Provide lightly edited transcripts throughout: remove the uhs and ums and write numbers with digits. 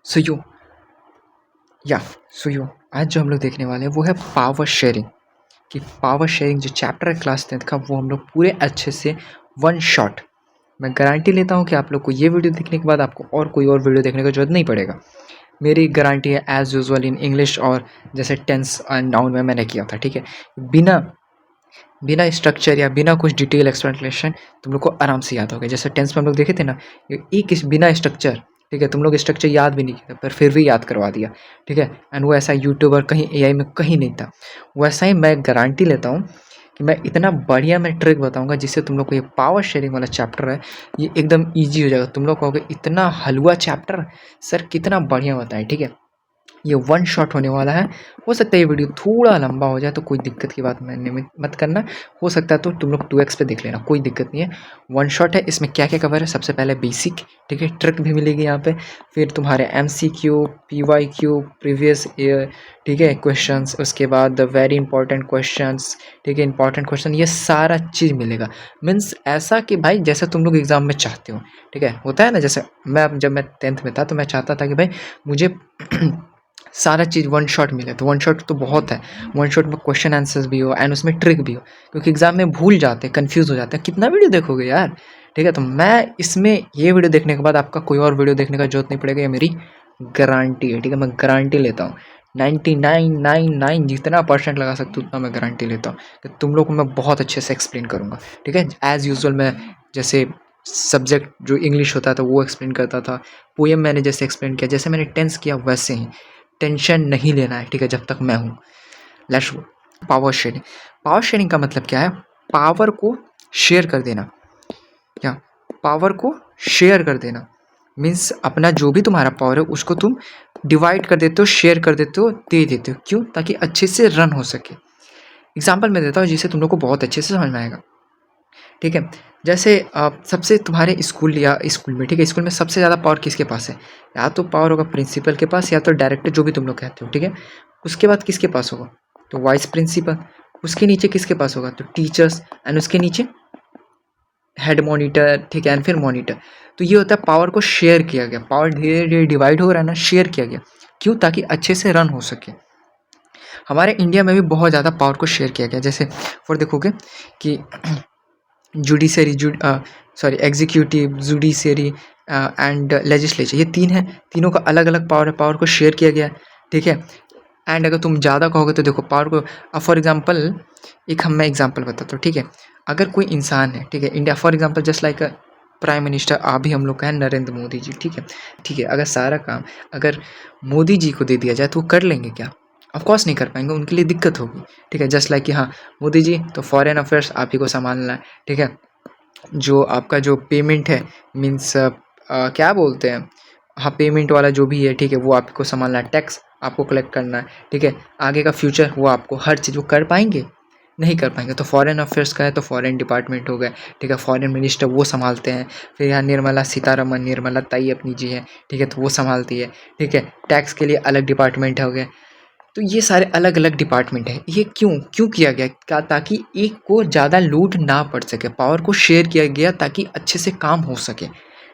So you या so you आज जो हम लोग देखने वाले हैं वो है पावर शेयरिंग। कि पावर शेयरिंग जो चैप्टर है क्लास 10th का वो हम लोग पूरे अच्छे से वन शॉट। मैं गारंटी लेता हूँ कि आप लोग को ये वीडियो देखने के बाद आपको और कोई और वीडियो देखने की जरूरत नहीं पड़ेगा। मेरी गारंटी है एज यूजुअल इन इंग्लिश और जैसे टेंस एंड नाउन में मैंने किया था। ठीक है, बिना बिना स्ट्रक्चर या बिना कुछ डिटेल एक्सप्लेनेशन तुम लोग को आराम से याद होगा। जैसे टेंस में हम लोग देखे थे ना, एक बिना स्ट्रक्चर, ठीक है, तुम लोग स्ट्रक्चर याद भी नहीं किया पर फिर भी याद करवा दिया। ठीक है, एंड वो ऐसा यूट्यूबर कहीं एआई में कहीं नहीं था। वैसा ही मैं गारंटी लेता हूँ कि मैं इतना बढ़िया मैं ट्रिक बताऊंगा जिससे तुम लोग को ये पावर शेयरिंग वाला चैप्टर है ये एकदम ईजी हो जाएगा। तुम लोग कहोगे इतना हलवा चैप्टर सर कितना बढ़िया बताएं। ठीक है, ये वन शॉट होने वाला है। हो सकता है ये वीडियो थोड़ा लंबा हो जाए तो कोई दिक्कत की बात मैंने मत करना। हो सकता है तो तुम लोग 2x पे देख लेना, कोई दिक्कत नहीं है। वन शॉट है, इसमें क्या क्या कवर है? सबसे पहले बेसिक, ठीक है, ट्रिक भी मिलेगी यहाँ पे। फिर तुम्हारे MCQ, PYQ, प्रीवियस ईयर, ठीक है, क्वेश्चंस, उसके बाद वेरी इंपॉर्टेंट क्वेश्चंस, ठीक है, इंपॉर्टेंट क्वेश्चन, ये सारा चीज़ मिलेगा। मीन्स ऐसा कि भाई जैसे तुम लोग एग्जाम में चाहते हो। ठीक है, होता है ना, जैसे जब मैं 10th में था तो मैं चाहता था कि भाई मुझे सारा चीज़ वन शॉट मिले। तो वन शॉट तो बहुत है, वन शॉट में क्वेश्चन आंसर्स भी हो एंड उसमें ट्रिक भी हो, क्योंकि एग्जाम में भूल जाते हैं, कंफ्यूज हो जाते हैं। कितना वीडियो देखोगे यार। ठीक है, तो मैं इसमें ये वीडियो देखने के बाद आपका कोई और वीडियो देखने का जरूरत नहीं पड़ेगा, ये मेरी गारंटी है। ठीक है, मैं गारंटी लेता हूँ 99.99 जितना परसेंट लगा सकते उतना मैं गारंटी लेता हूँ कि तुम लोग को मैं बहुत अच्छे से एक्सप्लेन करूँगा। ठीक है, एज़ यूजुअल मैं जैसे सब्जेक्ट जो इंग्लिश होता था वो एक्सप्लेन करता था, पोएम मैंने जैसे एक्सप्लेन किया, जैसे मैंने टेंस किया वैसे ही। टेंशन नहीं लेना है, ठीक है, जब तक मैं हूँ। Let's go. Power sharing, power sharing का मतलब क्या है? पावर को शेयर कर देना। क्या? पावर को शेयर कर देना मीन्स अपना जो भी तुम्हारा पावर है उसको तुम डिवाइड कर देते हो, शेयर कर देते हो, दे देते हो। क्यों? ताकि अच्छे से रन हो सके। एग्जाम्पल मैं देता हूँ जिससे तुम लोग को बहुत अच्छे से समझ में आएगा। ठीक है, जैसे सबसे तुम्हारे स्कूल या स्कूल में, ठीक है, स्कूल में सबसे ज़्यादा पावर किसके पास है? या तो पावर होगा प्रिंसिपल के पास या तो डायरेक्टर, जो भी तुम लोग कहते हो। ठीक है, उसके बाद किसके पास होगा? तो वाइस प्रिंसिपल। उसके नीचे किसके पास होगा? तो टीचर्स। एंड उसके नीचे हेड मॉनिटर, ठीक है, एंड फिर मॉनिटर। तो ये होता है पावर को शेयर किया गया। पावर धीरे धीरे डिवाइड हो रहा है ना, शेयर किया गया। क्यों? ताकि अच्छे से रन हो सके। हमारे इंडिया में भी बहुत ज़्यादा पावर को शेयर किया गया। जैसे फॉर देखोगे कि judiciary sorry executive, judiciary and legislature, ये तीन है। तीनों का अलग अलग पावर है, पावर को शेयर किया गया है। ठीक है, एंड अगर तुम ज़्यादा कहोगे तो देखो पावर को फॉर एग्जांपल मैं एग्जांपल बताता हूँ। ठीक है, अगर कोई इंसान है, ठीक है, India for example just like prime minister अभी हम लोग का है नरेंद्र मोदी जी। ठीक है, ठीक है, अगर सारा काम अगर मोदी जी को दे दिया जाए तो वो कर लेंगे क्या? ऑफ कोर्स नहीं कर पाएंगे, उनके लिए दिक्कत होगी। ठीक है, जस्ट लाइक कि हाँ मोदी जी तो फॉरेन अफेयर्स आप ही को संभालना है। ठीक है, जो आपका जो पेमेंट है मीन्स क्या बोलते हैं, हाँ पेमेंट वाला जो भी है, ठीक है, वो आपको संभालना है। टैक्स आपको कलेक्ट करना है। ठीक है, आगे का फ्यूचर वो आपको हर चीज़ वो कर पाएंगे? नहीं कर पाएंगे। तो फॉरेन अफेयर्स का है तो फॉरेन डिपार्टमेंट हो गया। ठीक है, फॉरेन मिनिस्टर वो संभालते हैं। फिर यहाँ निर्मला सीतारमन, निर्मला ताई अपनी जी है, ठीक है, तो वो संभालती है। ठीक है, टैक्स के लिए अलग डिपार्टमेंट हो गया। तो ये सारे अलग अलग डिपार्टमेंट है। ये क्यों क्यों किया गया? क्या? ताकि एक को ज़्यादा लोड ना पड़ सके, पावर को शेयर किया गया ताकि अच्छे से काम हो सके।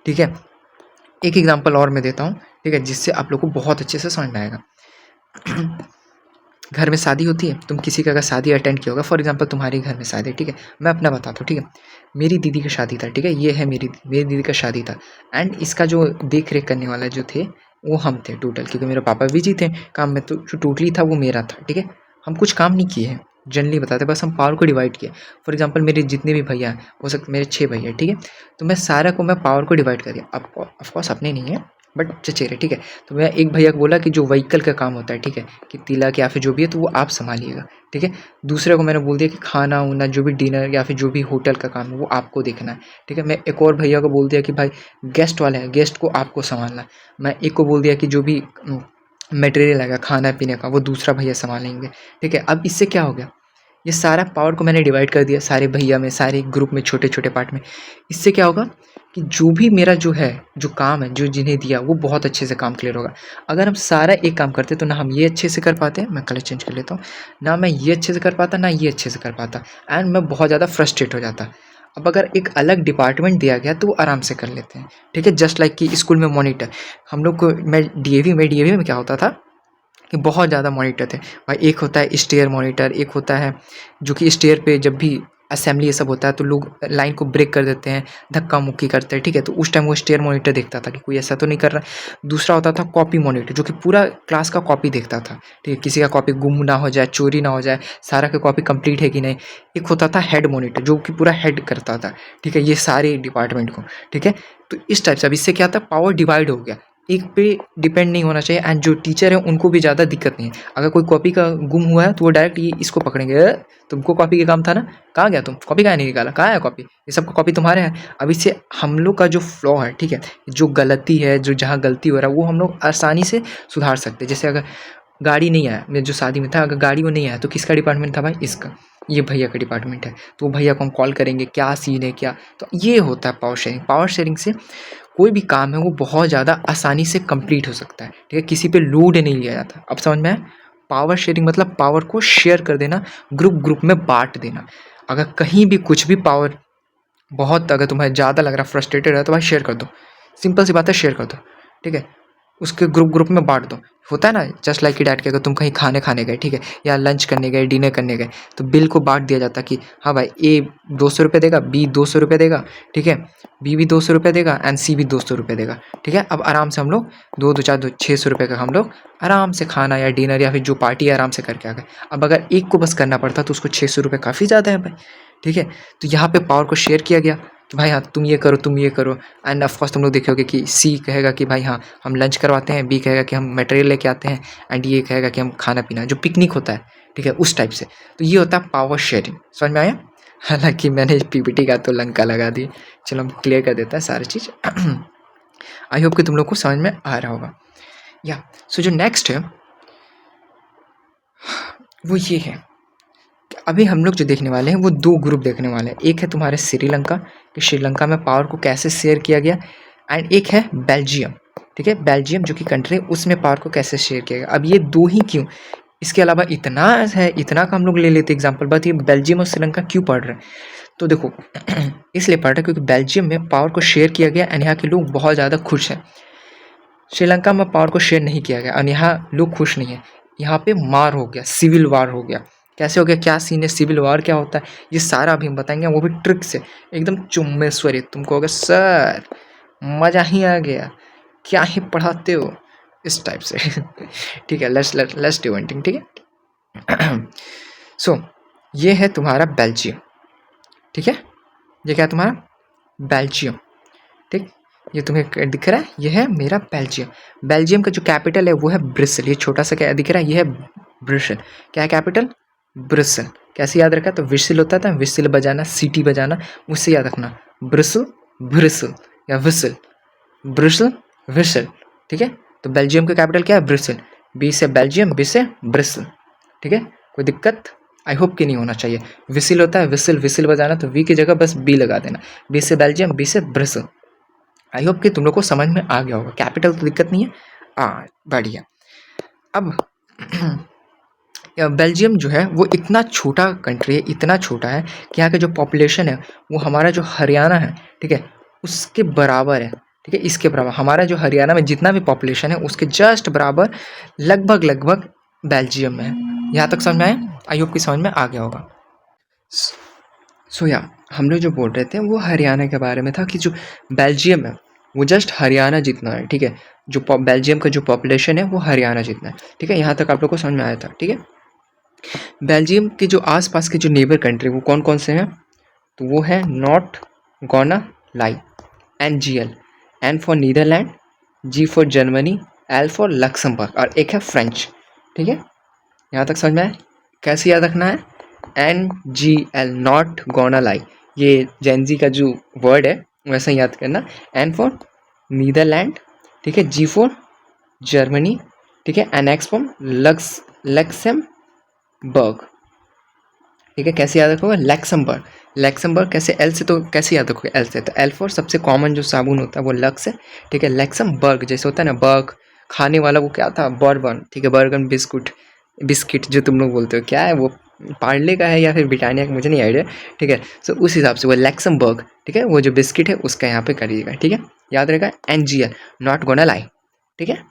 ठीक है, एक एग्जांपल और मैं देता हूँ, ठीक है, जिससे आप लोग को बहुत अच्छे से समझ में आएगा। घर में शादी होती है, तुम किसी का अगर शादी अटेंड किया होगा, फॉर एग्जांपल तुम्हारे घर में शादी है। ठीक है, मैं अपना बताता हूँ। ठीक है, मेरी दीदी का शादी था। ठीक है, ये है मेरी दीदी का शादी था। एंड इसका जो देख रेख करने वाला जो थे वो हम थे टोटल, क्योंकि मेरे पापा बिजी थे काम में, तो जो टोटली था वो मेरा था। ठीक है, हम कुछ काम नहीं किए हैं, जनरली बताते, बस हम पावर को डिवाइड किए। फॉर एग्जांपल मेरे जितने भी भैया हैं, हो सकते मेरे 6 भैया। ठीक है, तो मैं सारा को मैं पावर को डिवाइड कर दिया। ऑफकोर्स अपने नहीं है बट चचेरे। ठीक है, तो मैं एक भैया को बोला कि जो व्हीकल का काम होता है, ठीक है, कि तिलक या फिर जो भी है तो वो आप संभालिएगा। ठीक है, दूसरे को मैंने बोल दिया कि खाना उना जो भी डिनर या फिर जो भी होटल का काम है वो आपको देखना है। ठीक है, मैं एक और भैया को बोल दिया कि भाई गेस्ट वाला है, गेस्ट को आपको संभालना है। मैं एक को बोल दिया कि जो भी मटेरियल आएगा खाना पीने का वो दूसरा भैया संभालेंगे। ठीक है, अब इससे क्या हो गया? ये सारा पावर को मैंने डिवाइड कर दिया सारे भैया में, सारे ग्रुप में, छोटे छोटे पार्ट में। इससे क्या होगा कि जो भी मेरा जो है जो काम है जो जिन्हें दिया वो बहुत अच्छे से काम क्लियर होगा। अगर हम सारा एक काम करते तो ना हम ये अच्छे से कर पाते हैं, मैं कलर चेंज कर लेता हूँ, ना मैं ये अच्छे से कर पाता, ना ये अच्छे से कर पाता, एंड मैं बहुत ज़्यादा फ्रस्ट्रेट हो जाता। अब अगर एक अलग डिपार्टमेंट दिया गया तो वो आराम से कर लेते हैं, ठीक है। जस्ट लाइक कि स्कूल में मॉनिटर, हम लोग को मैं डीएवी में क्या होता था कि बहुत ज़्यादा मॉनिटर थे भाई। एक होता है स्टेयर मॉनिटर, एक होता है जो कि स्टेयर पे जब भी असेंबली ये सब होता है तो लोग लाइन को ब्रेक कर देते हैं, धक्का मुक्की करते हैं, ठीक है। तो उस टाइम वो स्टेयर मॉनिटर देखता था कि कोई ऐसा तो नहीं कर रहा। दूसरा होता था कॉपी मॉनिटर, जो कि पूरा क्लास का कॉपी देखता था, ठीक है, किसी का कॉपी गुम ना हो जाए, चोरी ना हो जाए, सारा का कॉपी कंप्लीट है कि नहीं। एक होता था हेड मॉनिटर, जो कि पूरा हेड करता था, ठीक है, ये सारे डिपार्टमेंट को, ठीक है। तो इस टाइप से अब इससे क्या था, पावर डिवाइड हो गया, एक पे डिपेंड नहीं होना चाहिए। एंड जो टीचर है उनको भी ज़्यादा दिक्कत नहीं है। अगर कोई कॉपी का गुम हुआ है तो वो डायरेक्ट ये इसको पकड़ेंगे, तुमको कॉपी का काम था ना, कहाँ गया तुम, कॉपी कहाँ नहीं निकाला, कहाँ है कॉपी, ये सब कॉपी तुम्हारे हैं। अब इससे हम लोग का जो फ्लॉ है, ठीक है, जो गलती है, जो जहाँ गलती हो रहा है वो हम लोग आसानी से सुधार सकते हैं। जैसे अगर गाड़ी नहीं आया, मैं जो शादी में था, अगर गाड़ी वो नहीं आया तो किसका डिपार्टमेंट था भाई, इसका, ये भैया का डिपार्टमेंट है, तो भैया को हम कॉल करेंगे क्या सीन है क्या। तो ये होता है पावर शेयरिंग। पावर शेयरिंग से कोई भी काम है वो बहुत ज़्यादा आसानी से कंप्लीट हो सकता है, ठीक है, किसी पे लोड नहीं लिया जाता। अब समझ में आया, पावर शेयरिंग मतलब पावर को शेयर कर देना, ग्रुप ग्रुप में बांट देना। अगर कहीं भी कुछ भी पावर बहुत, अगर तुम्हें ज़्यादा लग रहा, फ्रस्ट्रेटेड है, तो भाई शेयर कर दो, सिंपल सी बात है, शेयर कर दो, ठीक है, उसके ग्रुप ग्रुप में बांट दो। होता है ना, जस्ट लाइक डैट कि अगर तुम कहीं खाने गए, ठीक है, या लंच करने गए, डिनर करने गए, तो बिल को बांट दिया जाता कि हाँ भाई, ए 200 रुपये देगा, बी 200 रुपये देगा, ठीक है, बी भी 200 रुपये देगा एंड सी भी 200 रुपये देगा, ठीक है। अब आराम से हम लोग दो दो चार दो 600 रुपये का हम लोग आराम से खाना या डिनर या फिर जो पार्टी है आराम से करके आ गए। अब अगर एक को बस करना पड़ता तो उसको 600 रुपये काफ़ी ज़्यादा है भाई, ठीक है। तो यहाँ पे पावर को शेयर किया गया कि भाई हाँ तुम ये करो, तुम ये करो। एंड ऑफ कोर्स तुम लोग देखोगे कि सी कहेगा कि भाई हाँ हम लंच करवाते हैं, बी कहेगा कि हम मटेरियल लेके आते हैं, एंड ये कहेगा कि हम खाना पीना, जो पिकनिक होता है, ठीक है, उस टाइप से। तो ये होता है पावर शेयरिंग। समझ में आया? हालांकि मैंने पीपीटी का तो लंका लगा दी, चलो हम क्लियर कर देते हैं सारी चीज़। आई होप कि तुम लोग को समझ में आ रहा होगा। या सो जो नेक्स्ट है वो ये है, अभी हम लोग जो देखने वाले हैं वो दो ग्रुप देखने वाले हैं। एक है तुम्हारे श्रीलंका, कि श्रीलंका में पावर को कैसे शेयर किया गया, एंड एक है बेल्जियम, ठीक है, बेल्जियम जो कि कंट्री है, उसमें पावर को कैसे शेयर किया गया। अब ये दो ही क्यों, इसके अलावा इतना है, इतना का हम लोग ले लेते एग्जाम्पल, बट ये बेल्जियम और श्रीलंका क्यों पढ़ रहे हैं, तो देखो इसलिए पढ़ रहे हैं क्योंकि बेल्जियम में पावर को शेयर किया गया एंड यहाँ के लोग बहुत ज़्यादा खुश हैं। श्रीलंका में पावर को शेयर नहीं किया गया और यहाँ लोग खुश नहीं है। यहाँ पे मार हो गया, सिविल वार हो गया। कैसे हो गया, क्या सीन है, सिविल वार क्या होता है, ये सारा अभी हम बताएंगे, वो भी ट्रिक से, एकदम चुम्बेश्वरी। तुम कहोगे सर मज़ा ही आ गया, क्या ही पढ़ाते हो, इस टाइप से। ठीक है, लेट्स डू वन थिंग, ठीक है। सो ये है तुम्हारा बेल्जियम, ठीक है, ये क्या है तुम्हारा बेल्जियम, ठीक, ये तुम्हें दिख रहा है, ये है मेरा बेल्जियम। बेल्जियम का जो कैपिटल है वो है ब्रिसल। ये छोटा सा क्या दिख रहा है, ये है ब्रिसल। क्या है कैपिटल, ब्रिसल। कैसे याद रखा, तो विसिल होता था, विसिल बजाना, सीटी बजाना, उससे याद रखना, ब्रिसल ब्रिसल या विसिल, ब्रिसल विसिल, ठीक है। तो बेल्जियम का कैपिटल क्या है, ब्रिसल। बी से बेल्जियम, बी से ब्रिसल, ठीक है। कोई दिक्कत आई होप कि नहीं होना चाहिए। विसिल होता है, विसिल, विसिल बजाना, तो वी की जगह बस बी लगा देना, बी से बेल्जियम, बी से ब्रिसल। आई होप कि तुम लोग को समझ में आ गया होगा। कैपिटल तो दिक्कत नहीं है, बढ़िया। अब बेल्जियम जो है वो इतना छोटा कंट्री है, इतना छोटा है कि यहाँ का जो पॉपुलेशन है वो हमारा जो हरियाणा है, ठीक है, उसके बराबर है, ठीक है, इसके बराबर। हमारा जो हरियाणा में जितना भी पॉपुलेशन है उसके जस्ट बराबर लगभग बेल्जियम में है। यहाँ तक समझ में आया, आई होप कि समझ में आ गया होगा। सो या हम लोग जो बोल रहे थे वो हरियाणा के बारे में था कि जो बेल्जियम है वो जस्ट हरियाणा जितना है, ठीक है। जो बेल्जियम का जो पॉपुलेशन है वो हरियाणा जितना है, ठीक है। यहाँ तक आप लोग को समझ में आया था, ठीक है। बेल्जियम के जो आसपास के जो नेबर कंट्री वो कौन कौन से हैं, तो वो है north gonna lie, NGL, N for Netherland, G for Germany, L for Luxembourg, और एक है फ्रेंच, ठीक है। यहाँ तक समझ में आया, कैसे याद रखना है, NGL, नॉट गोना लाई, ये जेनजी का जो वर्ड है वैसे ही याद करना। N फॉर नीदरलैंड, ठीक है, G फॉर जर्मनी, ठीक है, एंड X फॉर लक्समबर्ग, ठीक है। कैसे याद रखोगे, लक्समबर्ग, लक्समबर्ग कैसे, L से, तो कैसे याद रखोगे, L से, तो L फॉर सबसे कॉमन जो साबुन होता है वो लक्स है, ठीक है। लक्समबर्ग जैसे होता है ना बर्ग, खाने वाला वो क्या था, बर्बन, ठीक है, बर्गन बिस्कुट, बिस्किट जो तुम लोग बोलते हो, क्या है वो, पार्ले का है या फिर ब्रिटानिया का, मुझे नहीं आइडिया, ठीक है। सो उस हिसाब से वो लैक्समबर्ग, ठीक है, वो जो बिस्किट है उसका यहाँ पे करिएगा, ठीक है, याद रहेगा NGL, नॉट गोना लाई, ठीक है।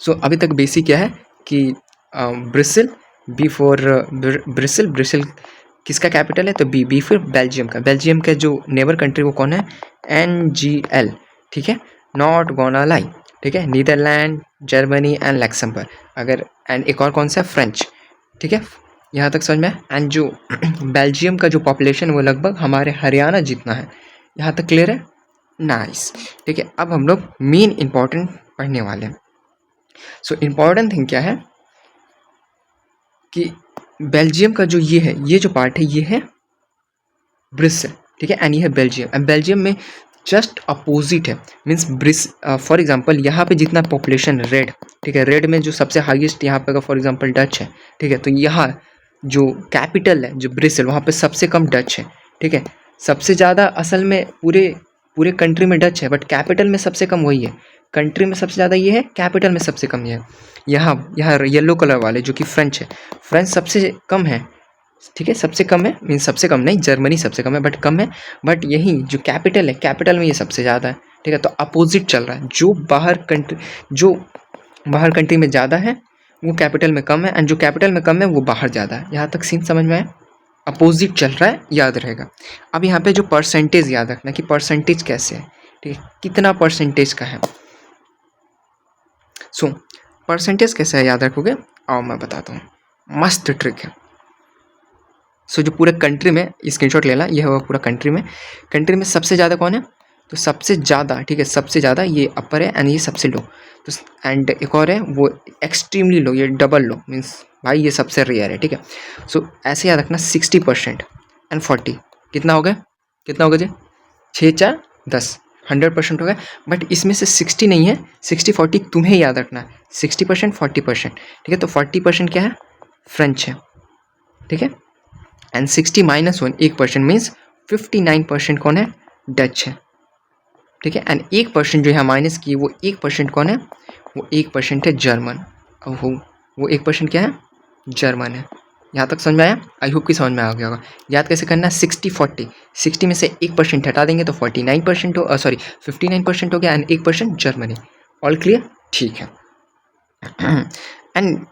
सो अभी तक बेसिक क्या है कि Brussels, B for Brussels, Brussels किसका कैपिटल है, तो बी फिर बेल्जियम का, बेल्जियम का जो नेबर कंट्री वो कौन है, NGL, ठीक है, नॉट गोना लाई, ठीक है, नीदरलैंड, जर्मनी एंड लैक्समबर्ग, अगर एंड एक और कौन सा, फ्रेंच, ठीक है, यहाँ तक समझ में है। एंड जो बेल्जियम का जो पॉपुलेशन वो लगभग हमारे हरियाणा जितना है, यहाँ तक क्लियर है, नाइस, ठीक है। अब हम लोग मेन इंपॉर्टेंट पढ़ने वाले हैं। सो इम्पॉर्टेंट थिंग क्या है कि बेल्जियम का जो ये है, ये जो पार्ट है ये है ब्रिसल, ठीक है, एंड ये है बेल्जियम, एंड बेल्जियम में जस्ट अपोजिट है, मीन्स ब्रिस, फॉर एग्जांपल यहाँ पे जितना पॉपुलेशन रेड, ठीक है, रेड में जो सबसे हाईएस्ट यहाँ पे का फॉर एग्जांपल डच है, ठीक है, तो यहाँ जो कैपिटल है जो ब्रिसल, वहाँ पे सबसे कम डच है, ठीक है, सबसे ज़्यादा असल में पूरे पूरे कंट्री में डच है, बट कैपिटल में सबसे कम वही है, कंट्री में सबसे ज़्यादा ये है, कैपिटल में सबसे कम ये है। यहाँ यहाँ येलो कलर वाले जो कि फ्रेंच है, फ्रेंच सबसे कम है, ठीक है, सबसे कम है, मीन सबसे कम नहीं, जर्मनी सबसे कम है बट कम है, बट यही जो कैपिटल है, कैपिटल में ये सबसे ज़्यादा है, ठीक है, तो अपोजिट चल रहा है, जो बाहर कंट्री में ज़्यादा है वो कैपिटल में कम है, एंड जो कैपिटल में कम है वो बाहर ज़्यादा है। यहाँ तक सीन समझ में आया, अपोजिट चल रहा है, याद रहेगा। अब यहाँ पे जो परसेंटेज याद रखना कि परसेंटेज कैसे है, ठीक है, कितना परसेंटेज का है। सो परसेंटेज कैसे है याद रखोगे, आओ मैं बताता हूँ, मस्त ट्रिक है। सो जो पूरे कंट्री में स्क्रीनशॉट लेना, ये होगा पूरा कंट्री में सबसे ज़्यादा कौन है, तो सबसे ज़्यादा, ठीक है, सबसे ज़्यादा ये अपर है एंड ये सबसे लो, तो एंड एक और है वो एक्सट्रीमली लो, ये डबल लो, मीन्स भाई ये सबसे रेयर है, ठीक है। सो ऐसे याद रखना 60% एंड 40 कितना हो गया, कितना होगा जी, 6 4 10, 100% हो गया, बट इसमें से 60 नहीं है, 60 40 तुम्हें याद रखना है, 60% 40%, ठीक है, तो 40% क्या है, फ्रेंच है, ठीक है, एंड 60 -1 1% मीन्स 59% कौन है, डच है, ठीक है, एंड 1% जो यहाँ माइनस किए वो 1% कौन है, वो 1% है जर्मन, वो 1% क्या है, जर्मन है। यहाँ तक समझ में आया, आई होप कि समझ में आ गया होगा। याद कैसे करना है, 60 40, 60 में से 1% हटा देंगे तो 49% हो, सॉरी 59% हो गया, एंड 1% जर्मनी, ऑल क्लियर, ठीक है। एंड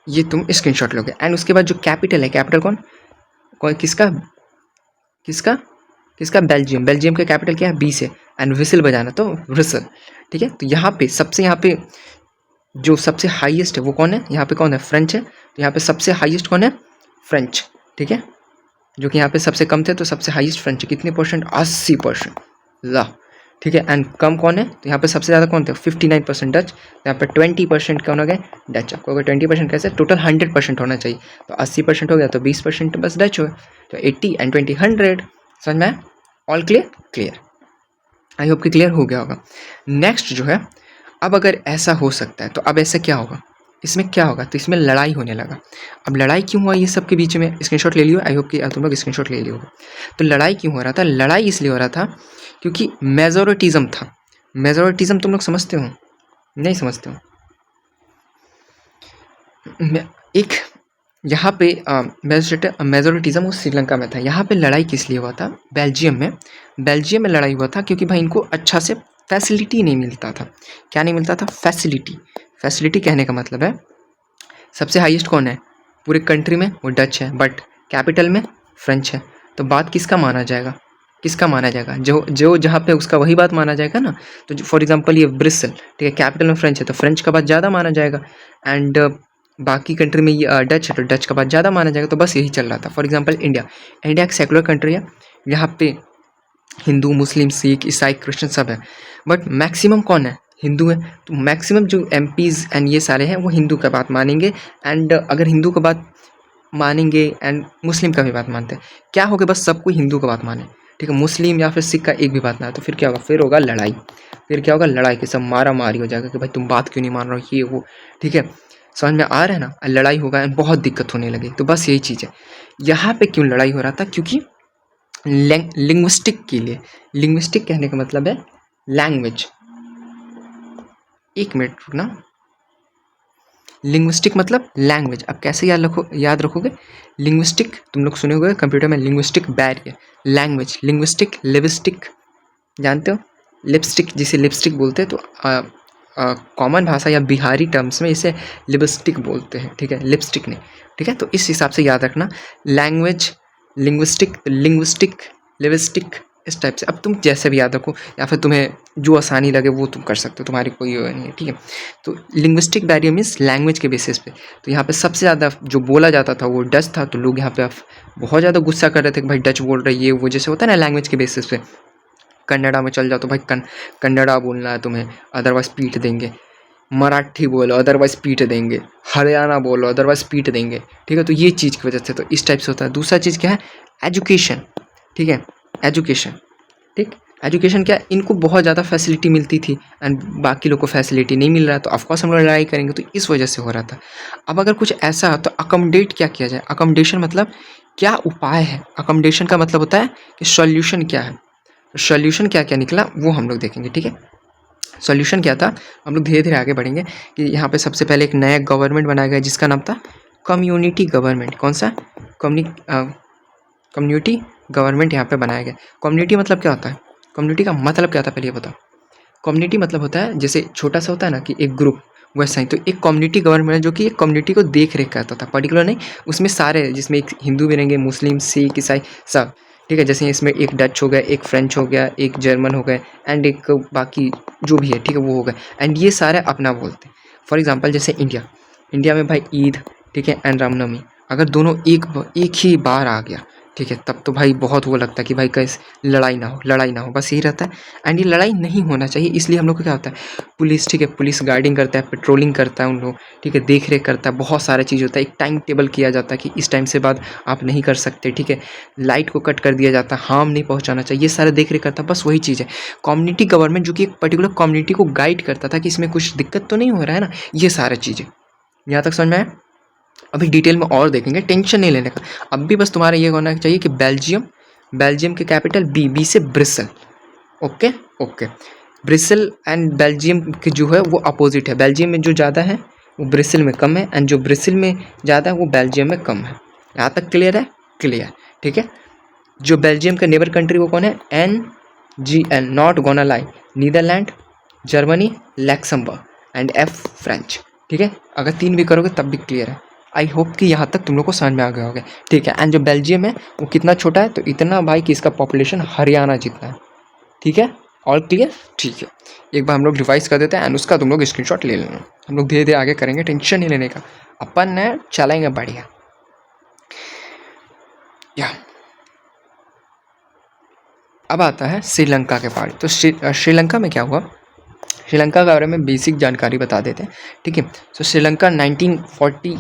ये तुम स्क्रीनशॉट लोगे, एंड उसके बाद जो कैपिटल है, कैपिटल कौन किसका किसका किसका, बेल्जियम का कैपिटल क्या है, बी से, एंड विसल बजाना तो ब्रिसल, ठीक है। तो यहाँ पे जो सबसे हाईएस्ट है वो कौन है, यहाँ पे कौन है, फ्रेंच है, तो यहाँ पे सबसे हाईएस्ट कौन है, फ्रेंच, ठीक है, जो कि यहाँ पे सबसे कम थे तो सबसे हाईएस्ट फ्रेंच, कितने परसेंट, 80%, ला, ठीक है, एंड कम कौन है, तो यहाँ पे सबसे ज़्यादा कौन थे, 59% डच, यहाँ पे 20% कौन हो गए, डच। आपको अगर 20% कैसे, टोटल 100% होना चाहिए, तो 80% हो गया, तो 20% बस डच हो, तो 80 एंड 20 100, समझ में आया, all clear, clear, I hope कि क्लियर हो गया होगा। नेक्स्ट जो है, अब अगर ऐसा हो सकता है तो अब ऐसे क्या होगा, इसमें क्या होगा, तो इसमें लड़ाई होने लगा। अब लड़ाई क्यों हुआ, ये सब के बीच में स्क्रीनशॉट ले लियो, आई होप कि तुम लोग स्क्रीनशॉट ले लियो। तो लड़ाई क्यों हो रहा था, लड़ाई इसलिए हो रहा था क्योंकि मेजोरिटिज्म था। मेजोरिटिज्म तुम लोग समझते हो, नहीं समझते हो, एक यहाँ पे मेजोरिटिज्म वो श्रीलंका में था। यहाँ पे लड़ाई किस लिए हुआ था, बेल्जियम में लड़ाई हुआ था क्योंकि भाई इनको अच्छा से फैसिलिटी नहीं मिलता था। क्या नहीं मिलता था, फैसिलिटी कहने का मतलब है सबसे हाईएस्ट कौन है पूरे कंट्री में, वो डच है, बट कैपिटल में फ्रेंच है। तो बात किसका माना जाएगा, जो जो जहाँ पे उसका वही बात माना जाएगा ना। तो फॉर एग्जांपल ये ब्रिसल, ठीक है, कैपिटल में फ्रेंच है तो फ्रेंच का बात ज़्यादा माना जाएगा, एंड बाकी कंट्री में ये डच है तो डच का बात ज़्यादा माना जाएगा। तो बस यही चल रहा था। फॉर एग्जांपल इंडिया एक सेकुलर कंट्री है, यहाँ पे हिंदू, मुस्लिम, सिख, ईसाई, क्रिश्चियन सब है, बट मैक्सिमम कौन है, हिंदू है। तो मैक्सिमम जो एमपीज़ एंड ये सारे हैं वो हिंदू का बात मानेंगे, एंड अगर हिंदू का बात मानेंगे एंड मुस्लिम का भी बात मानते हैं, क्या होगा, बस सबको हिंदू का बात माने, ठीक है। मुस्लिम या फिर सिख का एक भी बात ना है तो फिर क्या होगा, फिर होगा लड़ाई, के सब मारा मारी हो जाएगा कि भाई तुम बात क्यों नहीं मान रहे हो, ये वो, ठीक है। समझ में आ रहा है ना, लड़ाई होगा एंड बहुत दिक्कत होने लगी। तो बस यही चीज़ है। यहाँ पे क्यों लड़ाई हो रहा था, क्योंकि लिंग्विस्टिक के लिए, लिंग्विस्टिक कहने का मतलब है लैंग्वेज। एक मिनट रुकना, लिंग्विस्टिक मतलब लैंग्वेज। अब कैसे याद रखोगे? लिंग्विस्टिक तुम लोग सुने होगे कंप्यूटर में, लिंग्विस्टिक बैरियर, लैंग्वेज, लिंग्विस्टिक, लिविस्टिक, जानते हो लिपस्टिक, जिसे लिपस्टिक बोलते हैं, तो कॉमन भाषा या बिहारी टर्म्स में इसे लिपस्टिक बोलते हैं, ठीक है, लिपस्टिक नहीं, ठीक है। तो इस हिसाब से याद रखना, लैंग्वेज, लिंग्विस्टिक, लिविस्टिक, इस टाइप से। अब तुम जैसे भी याद रखो, या फिर तुम्हें जो आसानी लगे वो तुम कर सकते हो, तुम्हारी कोई वो नहीं है, ठीक है। तो लिंग्विस्टिक बैरियर मीन्स लैंग्वेज के बेसिस पे। तो यहाँ पे सबसे ज़्यादा जो बोला जाता था वो डच था, तो लोग यहाँ पे बहुत ज़्यादा गुस्सा कर रहे थे कि भाई डच बोल रही है, वो जैसे होता है ना लैंग्वेज के बेसिस पे। कन्नड़ा में चल जाओ तो भाई कन्नड़ा बोलना है तुम्हें, अदरवाइज पीट देंगे। मराठी बोलो अदरवाइज पीट देंगे। हरियाणा बोलो अदरवाइज पीट देंगे, ठीक है। तो ये चीज़ की वजह से तो इस टाइप से होता है। दूसरा चीज़ क्या है? एजुकेशन, ठीक है, एजुकेशन, ठीक। एजुकेशन क्या, इनको बहुत ज़्यादा फैसिलिटी मिलती थी एंड बाकी लोग को फैसिलिटी नहीं मिल रहा है, तो ऑफकोर्स हम लोग लड़ाई करेंगे, तो इस वजह से हो रहा था। अब अगर कुछ ऐसा तो अकोमोडेट क्या किया जाए? अकोमोडेशन मतलब क्या उपाय है? अकोमोडेशन का मतलब होता है कि सॉल्यूशन क्या है। सॉल्यूशन क्या क्या निकला वो हम लोग देखेंगे, ठीक है। सॉल्यूशन क्या था, हम लोग धीरे धीरे आगे बढ़ेंगे कि यहाँ पे सबसे पहले एक नया गवर्नमेंट बनाया गया जिसका नाम था कम्युनिटी गवर्नमेंट। कौन सा? कम्युनिटी गवर्नमेंट यहाँ पे बनाया गया। कम्युनिटी मतलब क्या होता है? कम्युनिटी का मतलब क्या था पहले ये बताओ। कम्युनिटी मतलब होता है जैसे छोटा सा होता है ना कि एक ग्रुप, वैसा ही। तो एक कम्युनिटी गवर्नमेंट है जो कि एक कम्युनिटी को देख रेख करता था, पर्टिकुलर नहीं, उसमें सारे, जिसमें एक हिंदू भी रहेंगे, मुस्लिम, सिख, ईसाई, सब, ठीक है। जैसे इसमें एक डच हो गया, एक फ्रेंच हो गया, एक जर्मन हो गए, एंड एक बाकी जो भी है, ठीक है, वो हो गए, एंड ये सारे अपना बोलते हैं। फॉर एग्जांपल जैसे इंडिया में भाई ईद, ठीक है, एंड रामनवमी, अगर दोनों एक ही बार आ गया, ठीक है, तब तो भाई बहुत वो लगता है कि भाई कैसे लड़ाई ना हो, बस यही रहता है। एंड ये लड़ाई नहीं होना चाहिए, इसलिए हम लोग को क्या होता है, पुलिस, ठीक है, पुलिस गार्डिंग करता है, पेट्रोलिंग करता है उन लोग, ठीक है, देख रेख करता है, बहुत सारा चीज़ होता है। एक टाइम टेबल किया जाता है कि इस टाइम से बाद आप नहीं कर सकते, ठीक है, लाइट को कट कर दिया जाता है, हार्म नहीं पहुंचाना चाहिए, ये सारा देख रेख करता है। बस वही चीज़ है कम्युनिटी गवर्नमेंट, जो कि एक पर्टिकुलर कम्युनिटी को गाइड करता था कि इसमें कुछ दिक्कत तो नहीं हो रहा है ना, ये सारी चीज़ें। यहाँ तक समझ में आया? अभी डिटेल में और देखेंगे, टेंशन नहीं लेने का। अब भी बस तुम्हारा ये होना चाहिए कि बेल्जियम के कैपिटल बी से bristle, okay okay. Bristle and Belgium के जो है वो अपोजिट है, बेल्जियम में जो ज़्यादा है वो ब्रिसल में कम है, एंड जो ब्रिसल में ज़्यादा है वो बेल्जियम में कम है। यहाँ तक क्लियर है? क्लियर, ठीक है। जो बेल्जियम का नेबर कंट्री वो कौन है? NGL, not gonna lie, Netherland, Germany, Luxembourg, and F French, ठीक है। अगर 3 भी करोगे तब भी क्लियर है। आई होप कि यहाँ तक तुम लोग को समझ में आ गया होगा, ठीक है। एंड जो बेल्जियम है वो कितना छोटा है? तो इतना भाई कि इसका पॉपुलेशन हरियाणा जितना है, ठीक है। All clear? ठीक है, एक बार हम लोग रिवाइज कर देते हैं एंड उसका तुम लोग स्क्रीनशॉट ले लेना। हम लोग धीरे धीरे आगे करेंगे, टेंशन नहीं लेने का, अपन ने चलेंगे बढ़िया। या अब आता है श्रीलंका के पार्ट। तो श्रीलंका में क्या हुआ, श्रीलंका के बारे में बेसिक जानकारी बता देते हैं, ठीक है। तो श्रीलंका 1940,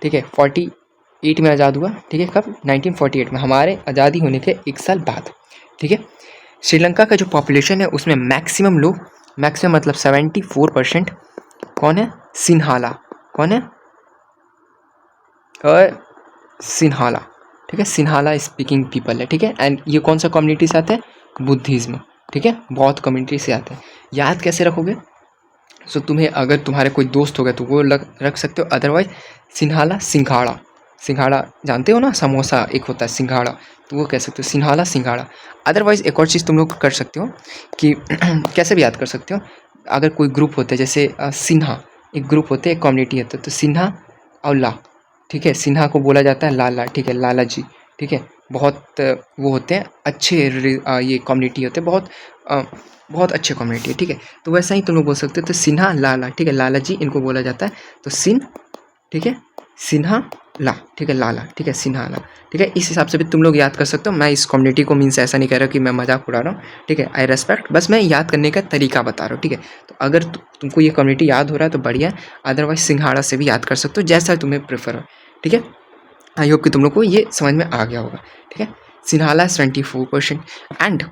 ठीक है, 48 में आज़ाद हुआ, ठीक है। कब? 1948 में, हमारे आज़ादी होने के 1 साल बाद, ठीक है। श्रीलंका का जो पॉपुलेशन है उसमें मैक्सिमम मतलब 74% कौन है? सिन्हाला। कौन है? सिन्हाला, ठीक है, सिन्हाला स्पीकिंग पीपल है, ठीक है। एंड ये कौन सा कम्युनिटी से आता है? बुद्धिज्म, ठीक है, बौद्ध कम्युनिटी से आता है। याद कैसे रखोगे? सो तुम्हें अगर तुम्हारे कोई दोस्त हो गए तो वो रख सकते हो, अदरवाइज सिंघाड़ा जानते हो ना, समोसा एक होता है सिंघाड़ा, तो वो कह सकते हो सिंघाड़ा। अदरवाइज एक और चीज़ तुम लोग कर सकते हो कि कैसे भी याद कर सकते हो, अगर कोई ग्रुप होते हैं जैसे सिन्हा, एक ग्रुप होते हैं, एक कम्युनिटी होती है, तो सिन्हा और ला, ठीक है, सिन्हा को बोला जाता है लाला, ठीक है, लाला जी, ठीक है, बहुत वो होते हैं अच्छे, ये कम्युनिटी होते हैं, बहुत अच्छे कम्युनिटी है, ठीक है। तो वैसा ही तुम लोग बोल सकते हो, तो सिन्हा लाला, ठीक है, लाला जी इनको बोला जाता है, तो ठीक है, सिन्हा ला, ठीक है, लाला, ठीक है, सिन्हा ला, ठीक है। इस हिसाब से भी तुम लोग याद कर सकते हो। मैं इस कम्युनिटी को मीन्स ऐसा नहीं कह रहा कि मैं मजाक उड़ा रहा हूँ, ठीक है, आई रेस्पेक्ट, बस मैं याद करने का तरीका बता रहा हूँ, ठीक है। तो अगर तुमको ये कम्युनिटी याद हो रहा है तो बढ़िया, अदरवाइज सिंघाड़ा से भी याद कर सकते हो, जैसा तुम्हें प्रेफर हो, ठीक है। आई होप कि तुम लोग को ये समझ में आ गया होगा, ठीक है। सिन्हाला 24%, एंड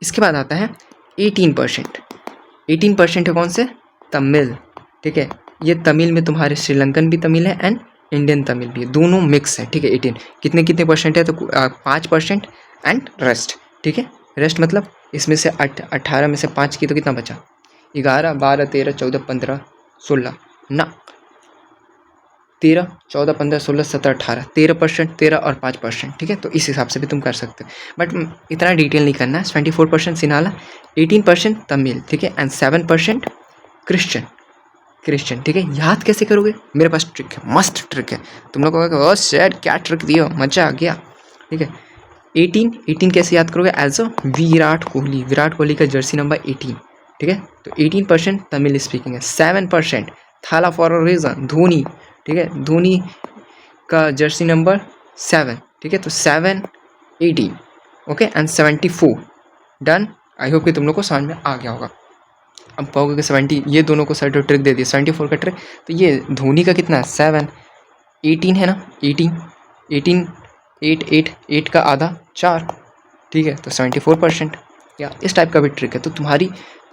इसके बाद आता है 18% है कौन से? तमिल, ठीक है। ये तमिल में तुम्हारे श्रीलंकन भी तमिल है एंड इंडियन तमिल भी है, दोनों मिक्स है, ठीक है। 18 कितने परसेंट है? तो 5% एंड रेस्ट, ठीक है। रेस्ट मतलब इसमें से 18 में से 5 की तो कितना बचा? 11, 12, 13, 14, 15, 16 ना 13, 14, 15, 16, 17, 18, 13%, 13 और 5%, ठीक है। तो इस हिसाब से भी तुम कर सकते हो, बट इतना डिटेल नहीं करना है। 24% सिन्हाला, 18% तमिल, ठीक है, एंड 7% क्रिश्चियन, ठीक है। याद कैसे करोगे? मेरे पास ट्रिक है, मस्त ट्रिक है। तुम लोग कहोगे ओ सर क्या ट्रिक दियो, मजा आ गया, ठीक है। 18 कैसे याद करोगे? एज अ विराट कोहली का जर्सी नंबर 18, ठीक है। तो 18% तमिल स्पीकिंग है। 7% थाला फॉर अ रीजन, धोनी, ठीक है, धोनी का जर्सी नंबर 7, ठीक है। तो 7, 18, okay, and 74 done. I hope कि तुम लोग को समझ में आ गया होगा। अब कहोगे कि 70, ये दोनों को सर ट्रिक दे दी, 74 का ट्रिक, तो ये धोनी का कितना है? 7, 18 है ना, 18, 8 का आधा 4, ठीक है। तो 74%, या इस टाइप का भी ट्रिक है। तो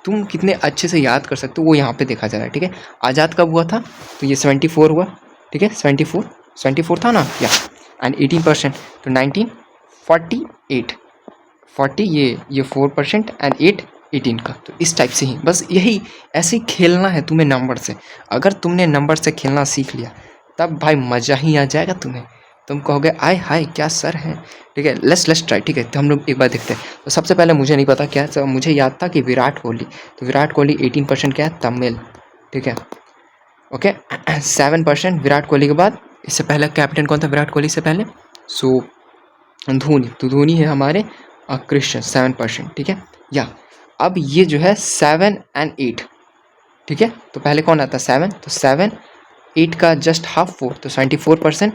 तुम कितने अच्छे से याद कर सकते हो वो यहाँ पे देखा जा रहा है, ठीक है। आज़ाद कब हुआ था? तो ये 74 हुआ, ठीक है, 74 था ना, या एंड 18%, तो 1948, 40 ये 4% एंड 8 18 का। तो इस टाइप से ही, बस यही ऐसे ही खेलना है तुम्हें नंबर से। अगर तुमने नंबर से खेलना सीख लिया तब भाई मज़ा ही आ जाएगा तुम्हें। तुम कहोगे आय हाय क्या सर हैं, ठीक है। लेट्स ट्राई, ठीक है। तो हम लोग एक बार देखते हैं। तो सबसे पहले मुझे नहीं पता क्या, तो मुझे याद था कि विराट कोहली, तो विराट कोहली 18% क्या है? तमिल, ठीक है, ओके। 7% विराट कोहली के बाद, इससे पहले कैप्टन कौन था विराट कोहली से पहले? सो धोनी, तो धोनी है हमारे क्रिश्चियन, 7%, ठीक है। या अब ये जो है 7 एंड 8, ठीक है। तो पहले कौन आता है? 7, तो 7, 8 का जस्ट हाफ 4, तो 74%।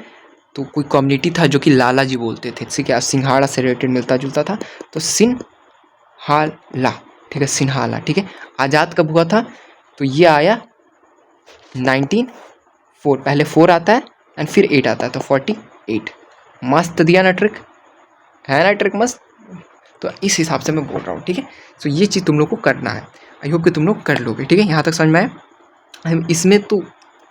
तो कोई कम्युनिटी था जो कि लाला जी बोलते थे, ठीक है, सिंघाड़ा से रिलेटेड मिलता जुलता था, तो सिन्हाला, ठीक है, सिन्हाला, ठीक है। आज़ाद कब हुआ था? तो ये आया 1904, पहले 4 आता है एंड फिर 8 आता है, तो 48। मस्त दिया ना ट्रिक, है ना ट्रिक मस्त। तो इस हिसाब से मैं बोल रहा हूँ, ठीक है। तो ये चीज़ तुम लोग को करना है। आई होप कि तुम लोग कर लोगे, ठीक है। यहाँ तक समझ में आया? इसमें तो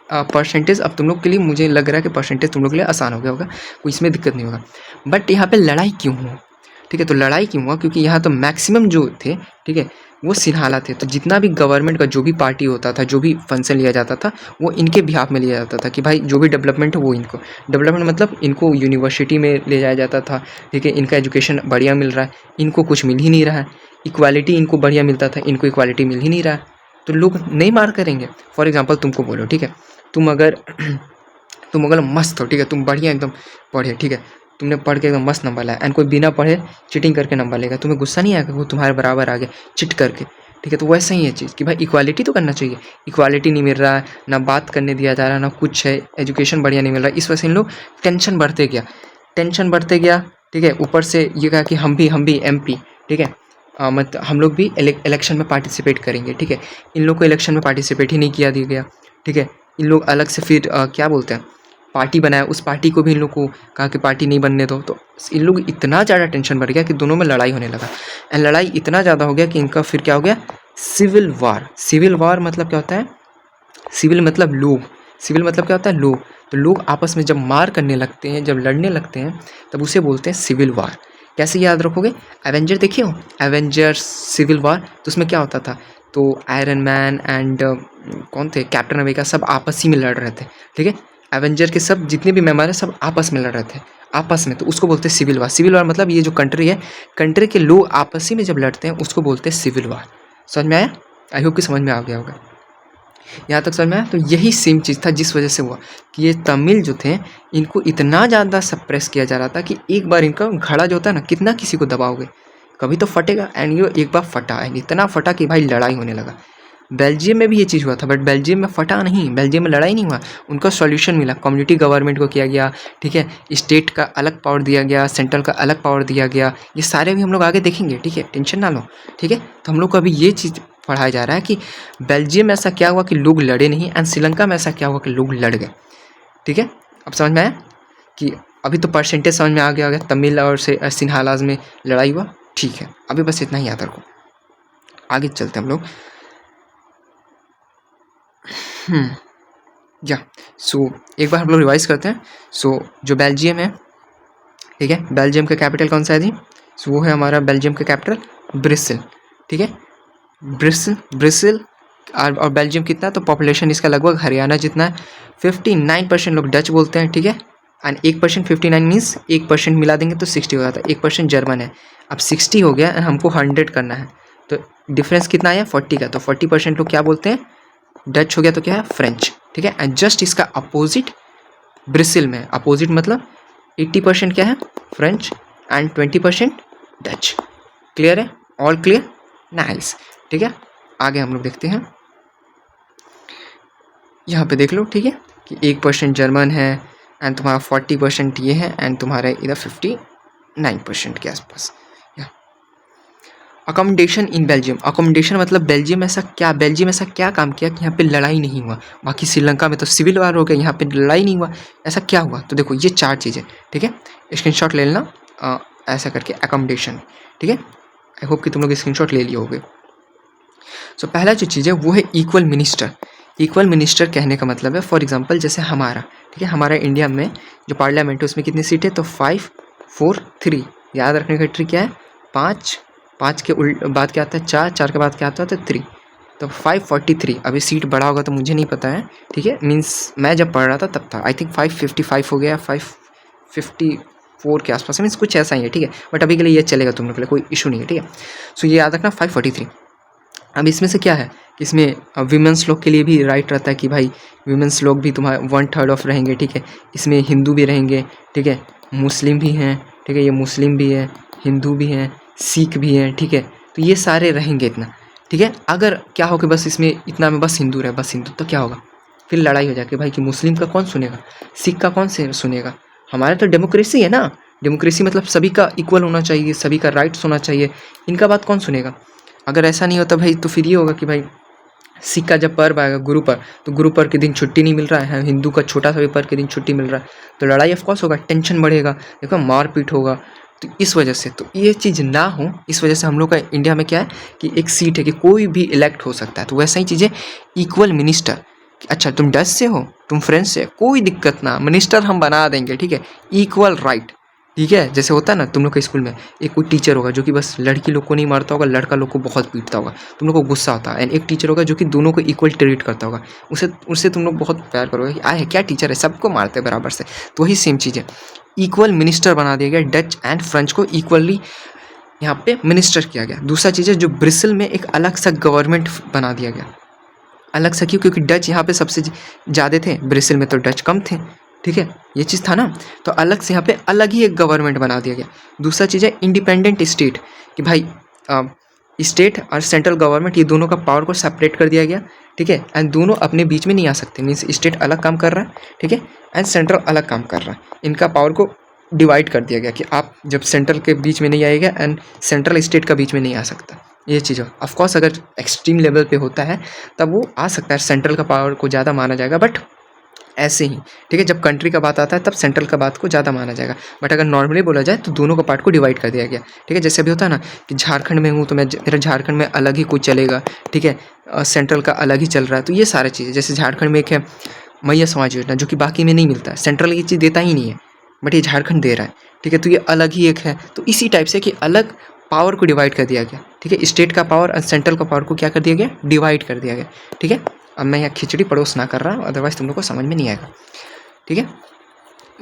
परसेंटेज अब तुम लोग के लिए, मुझे लग रहा है कि परसेंटेज तुम लोग के लिए आसान हो गया होगा, कोई इसमें दिक्कत नहीं होगा। बट यहाँ पे लड़ाई क्यों हुआ, ठीक है। तो लड़ाई क्यों हुआ? क्योंकि यहाँ तो मैक्सिमम जो थे, ठीक है, वो सिन्हाला थे। तो जितना भी गवर्नमेंट का जो भी पार्टी होता था, जो भी फंक्शन लिया जाता था, वो इनके बिहाफ में लिया जाता था कि भाई जो भी डेवलपमेंट है वो इनको, डेवलपमेंट मतलब इनको यूनिवर्सिटी में ले जाया जाता था, ठीक है। इनका एजुकेशन बढ़िया मिल रहा है, इनको कुछ मिल ही नहीं रहा है। इक्वालिटी इनको बढ़िया मिलता था, इनको इक्वालिटी मिल ही नहीं रहा है, तो लोग नहीं मार करेंगे। फॉर एग्जाम्पल तुमको बोलो, ठीक है, तुम अगर मस्त हो, ठीक है, तुम बढ़िया एकदम पढ़े, ठीक है, तुमने पढ़ के एकदम मस्त नंबर लाया, एंड कोई बिना पढ़े चीटिंग करके नंबर लेगा, तुम्हें गुस्सा नहीं आएगा? वो तुम्हारे बराबर आ गया चिट करके, ठीक है। तो वैसे ही है चीज़ कि भाई इक्वालिटी तो करना चाहिए, इक्वालिटी नहीं मिल रहा है, ना बात करने दिया जा रहा है, ना कुछ है, एजुकेशन बढ़िया नहीं मिल रहा है। इस वजह से इन लोग टेंशन बढ़ते गया, ठीक है। ऊपर से ये कहा कि हम भी MP, ठीक है, मतलब हम लोग भी इलेक्शन में पार्टिसिपेट करेंगे, ठीक है। इन लोग को इलेक्शन में पार्टिसिपेट ही नहीं किया दिया गया, ठीक है। इन लोग अलग से फिर क्या बोलते हैं, पार्टी बनाया, उस पार्टी को भी इन लोग को कहा कि पार्टी नहीं बनने दो। तो इन लोग इतना ज़्यादा टेंशन बढ़ गया कि दोनों में लड़ाई होने लगा, एंड लड़ाई इतना ज़्यादा हो गया कि इनका फिर क्या हो गया? सिविल वार मतलब क्या होता है? सिविल मतलब लोग, सिविल मतलब क्या होता है? लोग। तो लोग आपस में जब मार करने लगते हैं, जब लड़ने लगते हैं, तब उसे बोलते हैं सिविल वार। कैसे याद रखोगे? एवेंजर देखिए हो, एवेंजर्स सिविल वार, तो उसमें क्या होता था? तो आयरन मैन एंड कौन थे, कैप्टन अमेरिका, सब आपस ही में लड़ रहे थे, ठीक है। एवेंजर के सब जितने भी मेंबर हैं सब आपस में लड़ रहे थे, आपस में, तो उसको बोलते हैं सिविल वार। सिविल वार मतलब ये जो कंट्री है, कंट्री के लोग आपस ही में जब लड़ते हैं उसको बोलते हैं सिविल वार। समझ में आया? आई होप कि समझ में आ गया होगा। यहाँ तक समझ में आया? तो यही सेम चीज़ था जिस वजह से हुआ कि ये तमिल जो थे, इनको इतना ज़्यादा सप्रेस किया जा रहा था कि एक बार इनका घड़ा जो होता है ना, कितना किसी को दबाओगे, कभी तो फटेगा। एंड ये एक बार फटा, एंड इतना फटा कि भाई लड़ाई होने लगा। बेल्जियम में भी ये चीज़ हुआ था, बट बेल्जियम में फटा नहीं, बेल्जियम में लड़ाई नहीं हुआ, उनका सॉल्यूशन मिला, कम्युनिटी गवर्नमेंट को किया गया, ठीक है। स्टेट का अलग पावर दिया गया, सेंट्रल का अलग पावर दिया गया, ये सारे भी हम लोग आगे देखेंगे, ठीक है, टेंशन ना लो, ठीक है। तो हम लोग को अभी ये चीज़ पढ़ाया जा रहा है कि बेल्जियम में ऐसा क्या हुआ कि लोग लड़े नहीं, एंड श्रीलंका में ऐसा क्या हुआ कि लोग लड़ गए, ठीक है। अब समझ में आया कि अभी तो परसेंटेज समझ में आ गया तमिल और सिन्हालाज में लड़ाई हुआ, ठीक है। अभी बस इतना ही याद रखो, आगे चलते हम लोग। या सो एक बार हम लोग रिवाइज करते हैं। सो जो बेल्जियम है, ठीक है, बेल्जियम का कैपिटल कौन सा है जी? सो वो है हमारा बेल्जियम का कैपिटल ब्रिसल, ठीक है, ब्रिसल, और बेल्जियम कितना, तो पॉपुलेशन इसका लगभग हरियाणा जितना है। 59% लोग डच बोलते हैं, ठीक है। एंड 1% 59 मीन्स 1% मिला देंगे तो 60 हो जाता है। 1% जर्मन है। अब 60 हो गया एंड हमको 100 करना है, तो डिफरेंस कितना आया 40 का। तो 40% लोग क्या बोलते हैं, डच हो गया तो क्या है फ्रेंच, ठीक है। एंड जस्ट इसका अपोजिट ब्रिसिल में, अपोजिट मतलब 80% क्या है फ्रेंच एंड 20% डच। क्लियर है, ऑल क्लियर, नाइस, ठीक है। आगे हम लोग देखते हैं, यहाँ पे देख लो, ठीक है, कि 1% जर्मन है एंड तुम्हारा 40% ये है एंड तुम्हारे इधर 59% के आसपास। अकोमोडेशन इन बेल्जियम, अकोमोडेशन मतलब बेल्जियम ऐसा क्या काम किया कि यहाँ पे लड़ाई नहीं हुआ। बाकी श्रीलंका में तो सिविल वार हो गया, यहाँ पे लड़ाई नहीं हुआ, ऐसा क्या हुआ। तो देखो ये 4 चीज़ें, ठीक है, स्क्रीनशॉट ले लेना ऐसा करके अकोमोडेशन, ठीक है। आई होप कि तुम लोग स्क्रीनशॉट ले लिए होगे। सो पहला जो चीज़ है वो है इक्वल मिनिस्टर। इक्वल मिनिस्टर कहने का मतलब है, फॉर एग्जांपल जैसे हमारा, ठीक है, हमारा इंडिया में जो पार्लियामेंट है उसमें कितनी सीट है, तो 5 4 3। याद रखने का ट्रिक क्या है, 5 के बाद क्या आता है 4 के बाद क्या आता है तो 3, तो 543। अभी सीट बढ़ा होगा तो मुझे नहीं पता है, ठीक है, मीन्स मैं जब पढ़ रहा था तब था, आई थिंक 555 हो गया, 554 के आसपास, मीन्स कुछ ऐसा ही है, ठीक है। बट अभी के लिए ये चलेगा तुम लोग के लिए, कोई इशू नहीं है, ठीक है। सो ये याद रखना 543। अब इसमें से क्या है कि इसमें वीमेंस लोग के लिए भी राइट रहता है कि भाई वीमेंस लोग भी तुम्हारे 1/3 ऑफ रहेंगे, ठीक है। इसमें हिंदू भी रहेंगे, ठीक है, मुस्लिम भी हैं, ठीक है, ये मुस्लिम भी है, हिंदू भी हैं, सिख भी हैं, ठीक है। तो ये सारे रहेंगे इतना, ठीक है। अगर क्या हो कि बस इसमें इतना में बस हिंदू रहे, बस हिंदू, तो क्या होगा, फिर लड़ाई हो जाएगी भाई कि मुस्लिम का कौन सुनेगा, सिख का कौन से सुनेगा। हमारा तो डेमोक्रेसी है ना, डेमोक्रेसी मतलब सभी का इक्वल होना चाहिए, सभी का राइट्स होना चाहिए, इनका बात कौन सुनेगा। अगर ऐसा नहीं होता भाई तो फिर ये होगा कि भाई सिख का जब पर्व आएगा गुरु पर्व, तो गुरु पर्व के दिन छुट्टी नहीं मिल रहा है, हिंदू का छोटा सा भी पर्व के दिन छुट्टी मिल रहा है, तो लड़ाई ऑफकोर्स होगा, टेंशन बढ़ेगा, देखो मारपीट होगा। तो इस वजह से, तो ये चीज़ ना हो, इस वजह से हम लोग का इंडिया में क्या है कि एक सीट है कि कोई भी इलेक्ट हो सकता है। तो वैसा ही चीज़ें इक्वल मिनिस्टर, अच्छा तुम डच से हो, तुम फ्रेंच से, कोई दिक्कत ना, मिनिस्टर हम बना देंगे, ठीक है, इक्वल राइट, ठीक है। जैसे होता है ना तुम लोग के स्कूल में एक कोई टीचर होगा जो कि बस लड़की लोग को नहीं मारता होगा, लड़का लोग को बहुत पीटता होगा, तुम लोग को गुस्सा होता है। एंड एक टीचर होगा जो कि दोनों को इक्वल ट्रीट करता होगा, उससे तुम लोग बहुत प्यार करोगे कि आए क्या टीचर है, सबको मारते हैं बराबर से। तो वही सेम चीज़ है, इक्वल मिनिस्टर बना दिया गया, डच एंड फ्रेंच को इक्वली यहाँ पे मिनिस्टर किया गया। दूसरा चीज़ है जो ब्रिसल में एक अलग सा गवर्नमेंट बना दिया गया, अलग सा क्यों, क्योंकि डच यहाँ पे सबसे ज़्यादा थे, ब्रिसल में तो डच कम थे, ठीक है, ये चीज़ था ना। तो अलग से यहाँ पे अलग ही एक गवर्नमेंट बना दिया गया। दूसरा चीज़ है इंडिपेंडेंट स्टेट, कि भाई स्टेट और सेंट्रल गवर्नमेंट ये दोनों का पावर को सेपरेट कर दिया गया, ठीक है। एंड दोनों अपने बीच में नहीं आ सकते, मीन्स स्टेट अलग काम कर रहा है, ठीक है, एंड सेंट्रल अलग काम कर रहा है, इनका पावर को डिवाइड कर दिया गया कि आप जब सेंट्रल के बीच में नहीं आएगा एंड सेंट्रल स्टेट का बीच में नहीं आ सकता। ये चीज़ ऑफकोर्स अगर एक्सट्रीम लेवल पे होता है तब वो आ सकता है, सेंट्रल का पावर को ज़्यादा माना जाएगा, बट ऐसे ही, ठीक है, जब कंट्री का बात आता है तब सेंट्रल का बात को ज़्यादा माना जाएगा। बट अगर नॉर्मली बोला जाए तो दोनों का पार्ट को डिवाइड कर दिया गया, ठीक है। जैसे अभी होता है ना कि झारखंड में हूँ तो मेरा झारखंड में अलग ही कुछ चलेगा, ठीक है, सेंट्रल का अलग ही चल रहा है। तो ये सारी चीज़ें, जैसे झारखंड में एक है मैया समाज योजना जो कि बाकी में नहीं मिलता है, सेंट्रल ये चीज़ देता ही नहीं है, बट ये झारखंड दे रहा है, ठीक है। तो ये अलग ही एक है। तो इसी टाइप से कि अलग पावर को डिवाइड कर दिया गया, ठीक है, स्टेट का पावर और सेंट्रल का पावर को क्या कर दिया गया, डिवाइड कर दिया गया, ठीक है। अब मैं यहाँ खिचड़ी पड़ोस ना कर रहा हूँ, अदरवाइज तुम लोग को समझ में नहीं आएगा, ठीक है।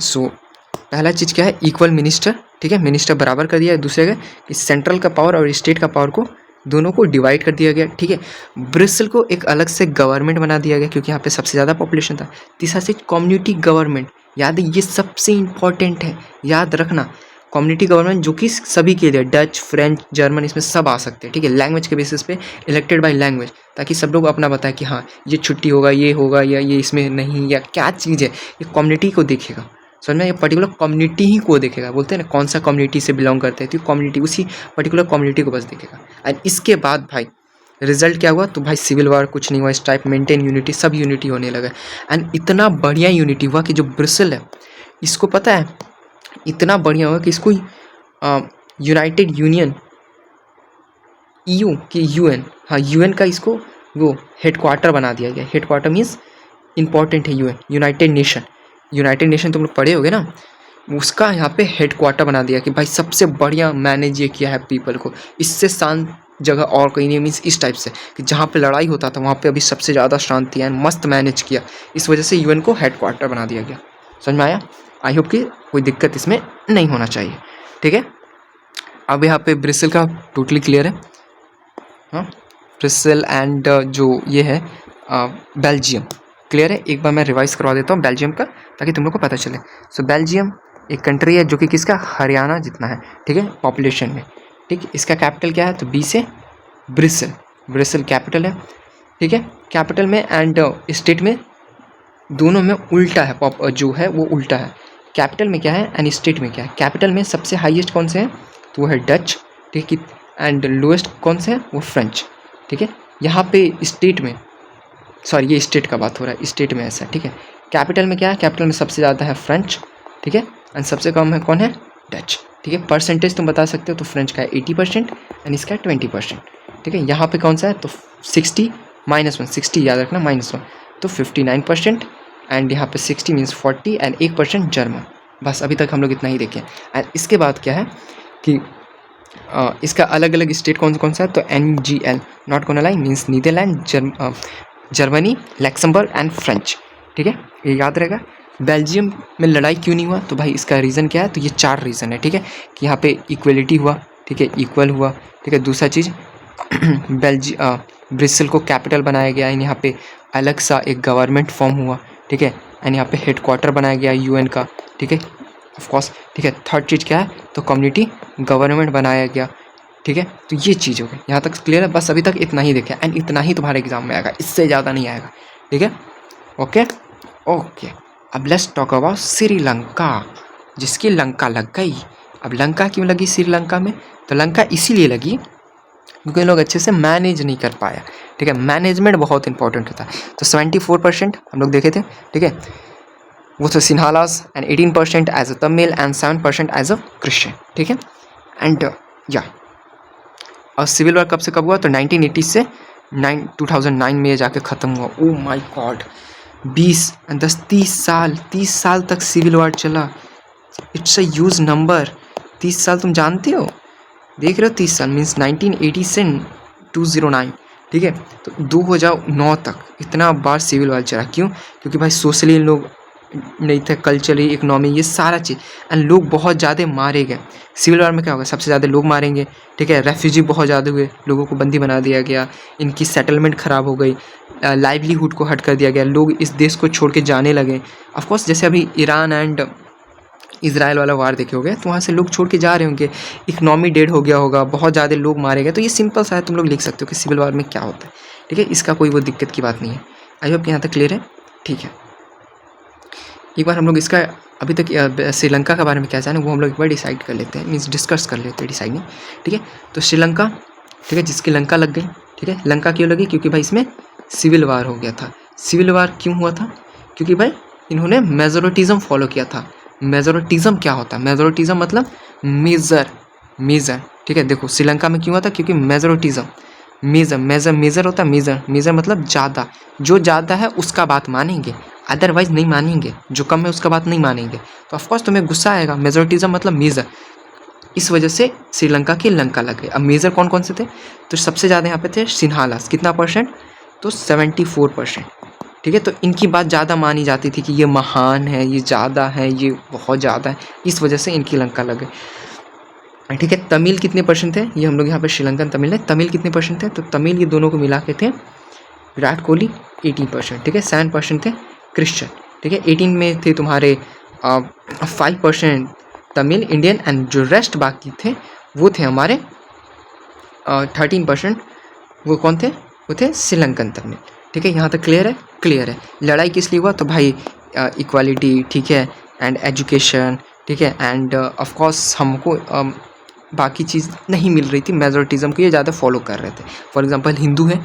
सो पहला चीज़ क्या है, इक्वल मिनिस्टर, ठीक है, मिनिस्टर बराबर कर दिया है। दूसरे का कि सेंट्रल का पावर और स्टेट का पावर को दोनों को डिवाइड कर दिया गया, ठीक है। ब्रिसल को एक अलग से गवर्नमेंट बना दिया गया क्योंकि यहाँ पे सबसे ज़्यादा पॉपुलेशन था। तीसरा चीज़ कम्युनिटी गवर्नमेंट, याद है ये सबसे इम्पॉर्टेंट है, याद रखना, कम्युनिटी गवर्नमेंट जो कि सभी के लिए, डच फ्रेंच जर्मन इसमें सब आ सकते हैं, ठीक है, लैंग्वेज के बेसिस पे, इलेक्टेड बाय लैंग्वेज, ताकि सब लोग अपना बताए कि हाँ ये छुट्टी होगा, ये होगा, या ये इसमें नहीं, या क्या चीज़ है, ये कम्युनिटी को देखेगा, समझ में, ये पर्टिकुलर कम्युनिटी ही को देखेगा। बोलते हैं ना कौन सा कम्युनिटी से बिलोंग करते हैं, तो कम्युनिटी उसी पर्टिकुलर कम्युनिटी को बस देखेगा। एंड इसके बाद भाई रिजल्ट क्या हुआ, तो भाई सिविल वॉर कुछ नहीं हुआ, इस टाइप मेंटेन यूनिटी, सब यूनिटी होने लगा। एंड इतना बढ़िया यूनिटी हुआ कि जो ब्रिसल है इसको पता है, इतना बढ़िया हुआ कि इसको यूनाइटेड यूनियन, EU की UN, हाँ UN का इसको वो हेडक्वार्टर बना दिया गया। हेडक्वार्टर मीन्स इंपॉर्टेंट है, UN United nation, United nation तुम लोग पढ़े होगे ना, उसका यहाँ पे हेडक्वार्टर बना दिया कि भाई सबसे बढ़िया मैनेज ये किया है पीपल को, इससे जगह और कहीं नहीं, मीन्स इस टाइप से कि जहाँ पे लड़ाई होता था वहाँ पे अभी सबसे ज़्यादा शांति है, मस्त मैनेज किया, इस वजह से यूएन को हेडक्वार्टर बना दिया गया। समझ में आया? आई होप कि कोई दिक्कत इसमें नहीं होना चाहिए, ठीक है। अब यहाँ पे ब्रिसेल का टोटली क्लियर है, हाँ, ब्रिसेल एंड जो ये है बेल्जियम क्लियर है। एक बार मैं रिवाइज करवा देता हूँ बेल्जियम का ताकि तुम लोग को पता चले। सो बेल्जियम एक कंट्री है जो कि किसका, हरियाणा जितना है, ठीक है, पॉपुलेशन में, ठीक। इसका कैपिटल क्या है, तो बी से ब्रिसेल, ब्रिसेल कैपिटल है, ठीक है। कैपिटल में एंड स्टेट में दोनों में उल्टा है, जो है वो उल्टा है। कैपिटल में क्या है एंड स्टेट में क्या है। कैपिटल में सबसे हाईएस्ट कौन से हैं, तो वो है डच, ठीक है, एंड लोएस्ट कौन से हैं, वो फ्रेंच, ठीक है। यहाँ पे स्टेट में, सॉरी ये स्टेट का बात हो रहा है, स्टेट में ऐसा, ठीक है। कैपिटल में क्या है, कैपिटल में सबसे ज़्यादा है फ्रेंच, ठीक है, एंड सबसे कम है कौन है, डच, ठीक है। परसेंटेज तुम बता सकते हो, तो फ्रेंच का है 80% एंड इसका है 20%, ठीक है। यहाँ पे कौन सा है, तो 60 -1, 60 याद रखना -1, तो 59%, एंड यहाँ पे 60 मीन्स 40 एंड 1% जर्मन। बस अभी तक हम लोग इतना ही देखें। एंड इसके बाद क्या है कि इसका अलग अलग स्टेट कौन सा है, तो NGL, not gonna lie means Netherland, Germany, Luxembourg and French, ठीक है, ये याद रहेगा। बेल्जियम में लड़ाई क्यों नहीं हुआ, तो भाई इसका रीज़न क्या है, तो ये 4 रीज़न है, ठीक है, कि यहाँ पे इक्वलिटी हुआ, ठीक है, इक्वल हुआ, ठीक है। दूसरा चीज़ ब्रिसेल को कैपिटल बनाया गया एंड यहाँ पे अलग सा एक गवर्नमेंट फॉर्म हुआ, ठीक है, एंड यहाँ पे हेडक्वार्टर बनाया गया UN का, ठीक है, ऑफ कोर्स, ठीक है। थर्ड चीज़ क्या है, तो कम्युनिटी गवर्नमेंट बनाया गया, ठीक है। तो ये चीज़ हो गई, यहाँ तक क्लियर है। बस अभी तक इतना ही देखें एंड इतना ही तुम्हारे एग्जाम में आएगा, इससे ज़्यादा नहीं आएगा, ठीक है। ओके ओके, अब लेट्स टॉक अबाउट श्रीलंका, जिसकी लंका लग गई। अब लंका क्यों लगी श्रीलंका में, तो लंका इसीलिए लगी क्योंकि लोग अच्छे से मैनेज नहीं कर पाया, ठीक है। मैनेजमेंट बहुत इंपॉर्टेंट होता है। तो 74% हम लोग देखे थे, ठीक है, वो तो Sinhalas, and 18% as a Tamil and 7% as a Christian, ठीक है। एंड या और सिविल वॉर कब से कब हुआ, तो 1980 से 2009 में ये जाके ख़त्म हुआ। ओ माय गॉड, 30 साल तक सिविल वॉर चला। इट्स अ ह्यूज नंबर, 30 साल तुम जानते हो, देख रहे हो, 30 साल मीन्स 1980 से 2009, ठीक है। तो 2009 तक इतना बार सिविल वॉर चला। क्यों, क्योंकि भाई सोशली लोग नहीं थे, कल्चरली, इकोनॉमी, ये सारा चीज़, एंड लोग बहुत ज़्यादा मारे गए। सिविल वॉर में क्या होगा, सबसे ज़्यादा लोग मारेंगे, ठीक है। रेफ्यूजी बहुत ज़्यादा हुए, लोगों को बंदी बना दिया गया, इनकी सेटलमेंट ख़राब हो गई, लाइवलीहुड को हट कर दिया गया, लोग इस देश को छोड़ के जाने लगे। ऑफकोर्स जैसे अभी ईरान एंड इजराइल वाला वार देखे होगे, तो वहाँ से लोग छोड़ के जा रहे होंगे, इकनॉमी डेड हो गया होगा, बहुत ज़्यादा लोग मारे गए। तो ये सिंपल सा है, तुम लोग लिख सकते हो कि सिविल वार में क्या होता है, ठीक है। इसका कोई वो दिक्कत की बात नहीं है। आई होप यहाँ तक क्लियर है, ठीक है। एक बार हम लोग इसका अभी तक श्रीलंका के बारे में क्या जाने वो हम लोग एक बार डिसाइड कर लेते हैं, मीन्स डिस्कस कर लेते हैं, डिसाइड नहीं, ठीक है। तो श्रीलंका, ठीक है, जिसकी लंका लग गई, ठीक है। लंका क्यों लगी, क्योंकि भाई इसमें सिविल वार हो गया था। सिविल वार क्यों हुआ था, क्योंकि भाई इन्होंने मेजोरिटिज्म फॉलो किया था। मेजोरिटिज्म क्या होता है, मेजोरिटिज्म मतलब मेजर, ठीक है। देखो श्रीलंका में क्यों हुआ था, क्योंकि मेजोरिटिज्म, मेजर होता है, मेजर मतलब ज़्यादा, जो ज़्यादा है उसका बात मानेंगे, अदरवाइज नहीं मानेंगे, जो कम है उसका बात नहीं मानेंगे। तो ऑफकोर्स तुम्हें गुस्सा आएगा, मेजोरिटिज्म मतलब मेजर, इस वजह से श्रीलंका की लंका लग गई। अब मेजर कौन कौन से थे, तो सबसे ज़्यादा यहाँ पे थे सिन्हालास, कितना %, तो 74%, ठीक है। तो इनकी बात ज़्यादा मानी जाती थी कि ये महान है, ये ज़्यादा है, ये बहुत ज़्यादा है, इस वजह से इनकी लंका लग गई, ठीक है। तमिल कितने % थे, ये हम लोग यहाँ पे श्रीलंकन तमिल है, तमिल कितने % थे, तो तमिल ये दोनों को मिला के थे विराट कोहली 18%, ठीक है। 7% थे क्रिश्चियन, ठीक है। 18 में थे तुम्हारे 5% तमिल इंडियन, एंड जो रेस्ट बाकी थे वो थे हमारे 13%, वो कौन थे, वो थे श्रीलंकन तमिल, ठीक है। यहाँ तक क्लियर है, क्लियर है। लड़ाई किस लिए हुआ, तो भाई इक्वालिटी, ठीक है, एंड एजुकेशन, ठीक है, एंड ऑफ कोर्स हमको बाकी चीज़ नहीं मिल रही थी, मेजोरिटिज्म को ये ज़्यादा फॉलो कर रहे थे। फॉर एग्जांपल हिंदू है,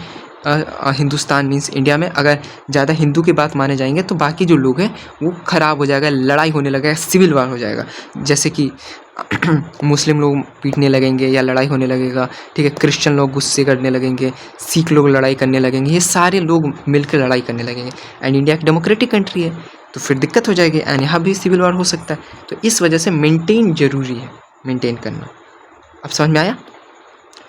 हिंदुस्तान मीन्स इंडिया में अगर ज़्यादा हिंदू की बात माने जाएंगे तो बाकी जो लोग हैं वो ख़राब हो जाएगा, लड़ाई होने लगेगा, सिविल वार हो जाएगा। जैसे कि मुस्लिम लोग पीटने लगेंगे या लड़ाई होने लगेगा, ठीक है। क्रिश्चियन लोग गुस्से करने लगेंगे, सिख लोग लड़ाई करने लगेंगे, ये सारे लोग मिलकर लड़ाई करने लगेंगे। एंड इंडिया एक डेमोक्रेटिक कंट्री है, तो फिर दिक्कत हो जाएगी, एंड यहाँ भी सिविल वार हो सकता है। तो इस वजह से मेंटेन ज़रूरी है, मेंटेन करना। अब समझ में आया,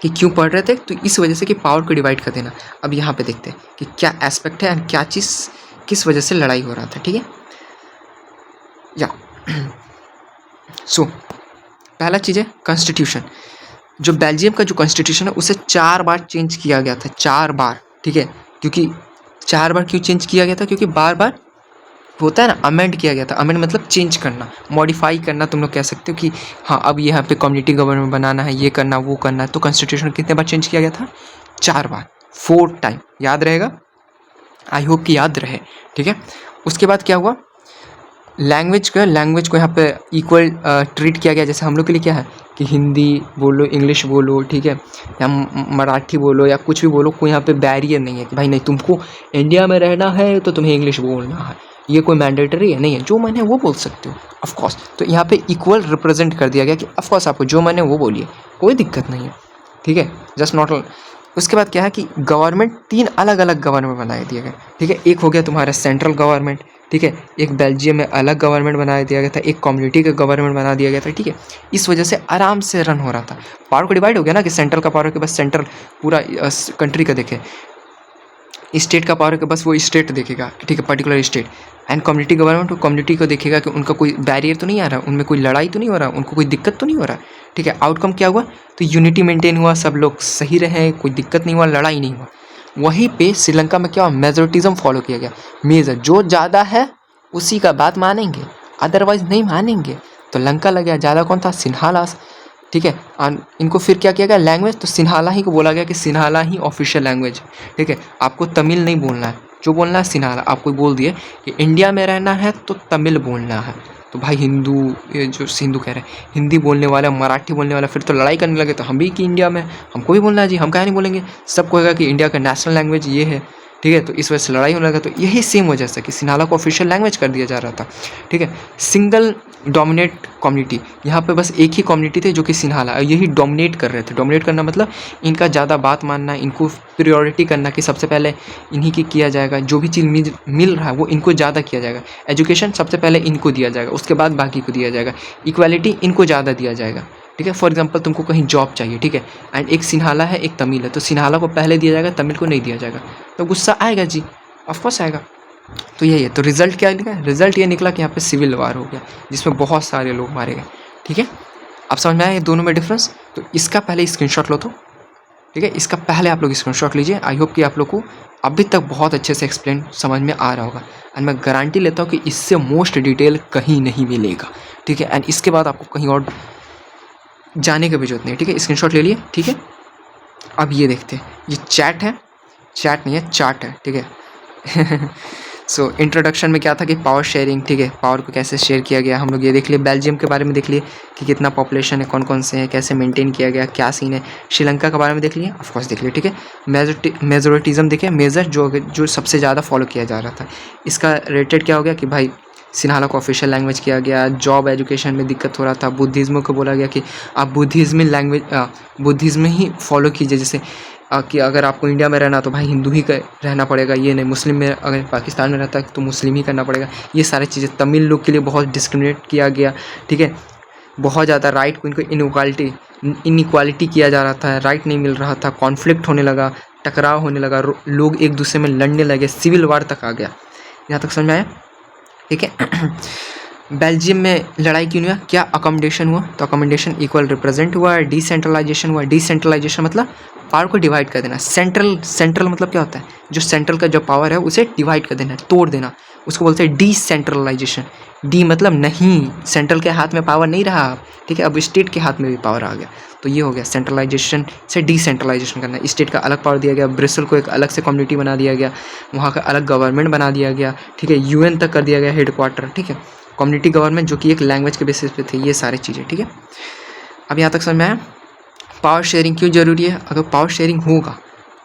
कि क्यों पढ़ रहे थे, तो इस वजह से कि पावर को डिवाइड कर देना। अब यहाँ पे देखते हैं कि क्या एस्पेक्ट है और क्या चीज़ किस वजह से लड़ाई हो रहा था, ठीक है। या सो पहला चीज़ है कॉन्स्टिट्यूशन। जो बेल्जियम का जो कॉन्स्टिट्यूशन है उसे 4 बार चेंज किया गया था, 4 बार, ठीक है। क्योंकि 4 बार क्यों चेंज किया गया था, क्योंकि बार बार होता है ना, अमेंड किया गया था। अमेंड मतलब चेंज करना, मॉडिफाई करना, तुम लोग कह सकते हो कि हाँ अब यहाँ पे कम्युनिटी गवर्नमेंट बनाना है, ये करना वो करना है। तो कॉन्स्टिट्यूशन कितने बार चेंज किया गया था, 4 बार, 4 टाइम। याद रहेगा, आई होप कि याद रहे, ठीक है। उसके बाद क्या हुआ, लैंग्वेज को यहाँ पे इक्वल ट्रीट किया गया। जैसे हम लोग के लिए क्या है कि हिंदी बोलो, इंग्लिश बोलो, ठीक है, या मराठी बोलो या कुछ भी बोलो, कोई यहाँ पे बैरियर नहीं है कि भाई नहीं तुमको इंडिया में रहना है तो तुम्हें इंग्लिश बोलना है, ये कोई मैंडेटरी है नहीं है, जो मन है वो बोल सकते हो ऑफ कोर्स। तो यहाँ पे इक्वल रिप्रेजेंट कर दिया गया कि ऑफ कोर्स आपको जो मन है वो बोलिए, कोई दिक्कत नहीं है, ठीक है, जस्ट नॉट। उसके बाद क्या है कि गवर्नमेंट 3 अलग अलग गवर्नमेंट बनाए दिए गए, ठीक है। एक हो गया तुम्हारा सेंट्रल गवर्नमेंट, ठीक है, एक बेल्जियम में अलग गवर्नमेंट बना दिया गया था, एक कम्युनिटी का गवर्नमेंट बना दिया गया था, ठीक है। इस वजह से आराम से रन हो रहा था। पावर को डिवाइड हो गया ना कि सेंट्रल का पावर के बस सेंट्रल पूरा कंट्री का देखे, स्टेट का पावर के बस वो स्टेट देखेगा, ठीक है, particular state. And community government community को देखेगा कि उनका कोई बैरियर तो नहीं आ रहा, उनमें कोई लड़ाई तो नहीं हो रहा, उनको कोई दिक्कत तो नहीं हो रहा, ठीक है। आउटकम क्या हुआ, तो यूनिटी मेंटेन हुआ, सब लोग सही रहे, कोई दिक्कत नहीं हुआ, लड़ाई नहीं हुआ। वहीं पे श्रीलंका में क्या हुआ, मेजोरिटिज्म फॉलो किया गया। मेजर जो ज़्यादा है उसी का बात मानेंगे, अदरवाइज नहीं मानेंगे। तो लंका लग गया, ज़्यादा कौन था, सिन्हालास, ठीक है। इनको फिर क्या किया गया, लैंग्वेज तो सिन्हाला ही को बोला गया कि सिन्हाला ही ऑफिशियल लैंग्वेज है, ठीक है। आपको तमिल नहीं बोलना है, जो बोलना है सिन्हाला। आपको बोल दिए कि इंडिया में रहना है तो तमिल बोलना है। तो भाई हिंदू, ये जो हिंदू कह रहे हैं, हिंदी बोलने वाला, मराठी बोलने वाला फिर तो लड़ाई करने लगे। तो हम भी कि इंडिया में हमको भी बोलना है जी, हम काहे नहीं बोलेंगे। सब कहेगा कि इंडिया का नेशनल लैंग्वेज ये है, ठीक है। तो इस वजह से लड़ाई होने लगा। तो यही सेम वजह से कि सिन्हाला को ऑफिशियल लैंग्वेज कर दिया जा रहा था, ठीक है। सिंगल डोमिनेट कम्युनिटी, यहाँ पे बस एक ही कम्युनिटी थे जो कि सिन्हाला, यही डोमिनेट कर रहे थे। डोमिनेट करना मतलब इनका ज़्यादा बात मानना, इनको प्रियोरिटी करना कि सबसे पहले इन्हीं की किया जाएगा, जो भी चीज़ मिल रहा है वो इनको ज़्यादा किया जाएगा। एजुकेशन सबसे पहले इनको दिया जाएगा, उसके बाद बाकी को दिया जाएगा। इक्वालिटी इनको ज़्यादा दिया जाएगा, ठीक है। फॉर एग्जांपल तुमको कहीं जॉब चाहिए, ठीक है, एंड एक सिन्हाला है एक तमिल है, तो सिन्हाला को पहले दिया जाएगा, तमिल को नहीं दिया जाएगा। तो गुस्सा आएगा जी, ऑफकोर्स आएगा। तो यही है। तो रिजल्ट क्या निकला, रिजल्ट ये निकला कि यहाँ पे सिविल वार हो गया, जिसमें बहुत सारे लोग मारे गए, ठीक है। अब समझ में आया ये दोनों में डिफरेंस। तो इसका पहले स्क्रीनशॉट लो, तो ठीक है, इसका पहले आप लोग स्क्रीनशॉट लीजिए। आई होप कि आप लोग को अभी तक बहुत अच्छे से एक्सप्लेन समझ में आ रहा होगा, एंड मैं गारंटी लेता हूँ कि इससे मोस्ट डिटेल कहीं नहीं मिलेगा, ठीक है। एंड इसके बाद आपको कहीं और जाने की भी जरूरत नहीं है, ठीक है। स्क्रीनशॉट ले लिए, ठीक है। अब ये देखते हैं, ये चैट है, चैट नहीं है, चार्ट है, ठीक है। सो इंट्रोडक्शन में क्या था कि पावर शेयरिंग, ठीक है, पावर को कैसे शेयर किया गया हम लोग ये देख लिए। बेल्जियम के बारे में देख लिए कि कितना पॉपुलेशन है, कौन कौन से हैं, कैसे मेंटेन किया गया, क्या सीन है। श्रीलंका के बारे में देख लिए, ऑफकोर्स देख लिए, ठीक है। मेजोरिटिज्म देखे, मेजर जो सबसे ज़्यादा फॉलो किया जा रहा था, इसका रेटेड क्या हो गया कि भाई सिन्हाला को ऑफिशियल लैंग्वेज किया गया। जॉब एजुकेशन में दिक्कत हो रहा था। बुद्धिज़्म को बोला गया कि आप बुद्धिज़्म लैंग्वेज, बुद्धिज़्म ही फॉलो कीजिए। जैसे कि अगर आपको इंडिया में रहना तो भाई हिंदू ही रहना पड़ेगा, ये नहीं। मुस्लिम में अगर पाकिस्तान में रहता है तो मुस्लिम ही करना पड़ेगा। ये सारी चीज़ें तमिल लोग के लिए बहुत डिस्क्रिमिनेट किया गया, ठीक है। बहुत ज़्यादा राइट को इनको इनइक्वालिटी किया जा रहा था, राइट नहीं मिल रहा था, कॉन्फ्लिक्ट होने लगा, टकराव होने लगा, लोग एक दूसरे में लड़ने लगे, सिविल वार तक आ गया। यहाँ तक समझ में आया, ठीक है। बेल्जियम में लड़ाई क्यों हुआ, क्या अकोमोडेशन हुआ, तो अकोमोडेशन इक्वल रिप्रेजेंट हुआ। डिसेंट्रलाइजेशन हुआ, डिसेंट्रलाइजेशन मतलब पावर को डिवाइड कर देना। सेंट्रल मतलब क्या होता है, जो सेंट्रल का जो पावर है उसे डिवाइड कर देना, तोड़ देना, उसको बोलते हैं डिसेंट्रलाइजेशन। डी मतलब नहीं, सेंट्रल के हाथ में पावर नहीं रहा, ठीक है, अब स्टेट के हाथ में भी पावर आ गया। तो ये हो गया सेंट्रलाइजेशन से डिसेंट्रलाइजेशन करना। स्टेट का अलग पावर दिया गया, ब्रिसल को एक अलग से कम्युनिटी बना दिया गया, वहाँ का अलग गवर्नमेंट बना दिया गया, ठीक है, यूएन तक कर दिया गया हेडक्वार्टर, ठीक है। कम्युनिटी गवर्नमेंट जो कि एक लैंग्वेज के बेसिस पे थे, ये सारी चीज़ें, ठीक है। अब यहाँ तक समझ में आया। पावर शेयरिंग क्यों ज़रूरी है, अगर पावर शेयरिंग होगा,